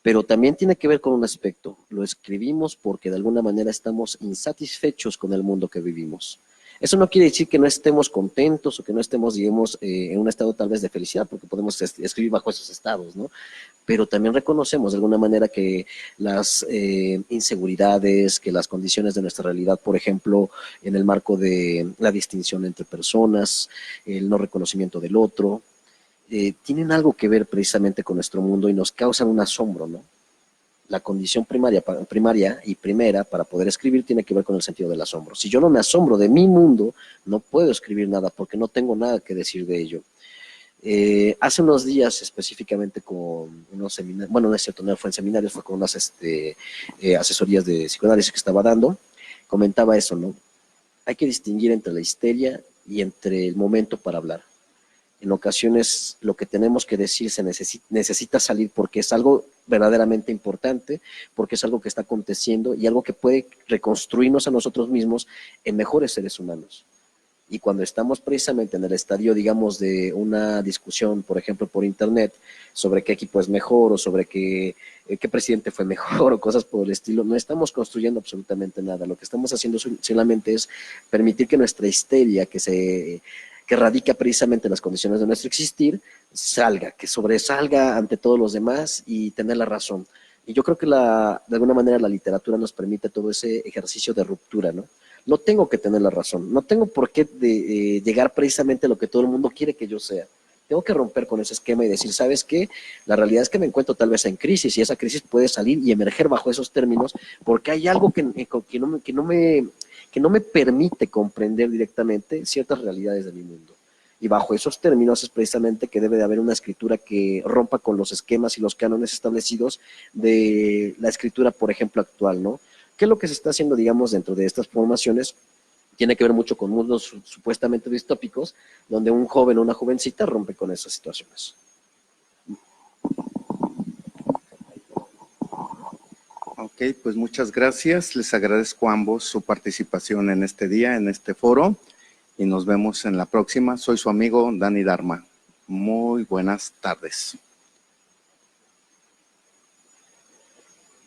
pero también tiene que ver con un aspecto. Lo escribimos porque de alguna manera estamos insatisfechos con el mundo que vivimos. Eso no quiere decir que no estemos contentos o que no estemos, digamos, en un estado tal vez de felicidad, porque podemos escribir bajo esos estados, ¿no? pero también reconocemos de alguna manera que las inseguridades, que las condiciones de nuestra realidad, por ejemplo, en el marco de la distinción entre personas, el no reconocimiento del otro, tienen algo que ver precisamente con nuestro mundo y nos causan un asombro, ¿no? La condición primaria y primera para poder escribir tiene que ver con el sentido del asombro. Si yo no me asombro de mi mundo, no puedo escribir nada porque no tengo nada que decir de ello. Hace unos días específicamente con unos seminarios, bueno, no es cierto, no fue en seminarios, fue con unas asesorías de psicoanálisis que estaba dando, comentaba eso, ¿no? Hay que distinguir entre la histeria y entre el momento para hablar. En ocasiones lo que tenemos que decir se necesita salir porque es algo verdaderamente importante, porque es algo que está aconteciendo y algo que puede reconstruirnos a nosotros mismos en mejores seres humanos. Y cuando estamos precisamente en el estadio, digamos, de una discusión, por ejemplo, por internet, sobre qué equipo es mejor o sobre qué presidente fue mejor o cosas por el estilo, no estamos construyendo absolutamente nada. Lo que estamos haciendo solamente es permitir que nuestra histeria, que radica precisamente en las condiciones de nuestro existir, salga, que sobresalga ante todos los demás y tener la razón. Y yo creo que de alguna manera la literatura nos permite todo ese ejercicio de ruptura, ¿no? No tengo que tener la razón, no tengo por qué llegar precisamente a lo que todo el mundo quiere que yo sea. Tengo que romper con ese esquema y decir, ¿sabes qué? La realidad es que me encuentro tal vez en crisis y esa crisis puede salir y emerger bajo esos términos porque hay algo que no me permite comprender directamente ciertas realidades de mi mundo. Y bajo esos términos es precisamente que debe de haber una escritura que rompa con los esquemas y los cánones establecidos de la escritura, por ejemplo, actual, ¿no? ¿Qué es lo que se está haciendo, digamos, dentro de estas formaciones? Tiene que ver mucho con mundos supuestamente distópicos, donde un joven o una jovencita rompe con esas situaciones. Ok, pues muchas gracias. Les agradezco a ambos su participación en este día, en este foro, y nos vemos en la próxima. Soy su amigo Dani Dharma. Muy buenas tardes.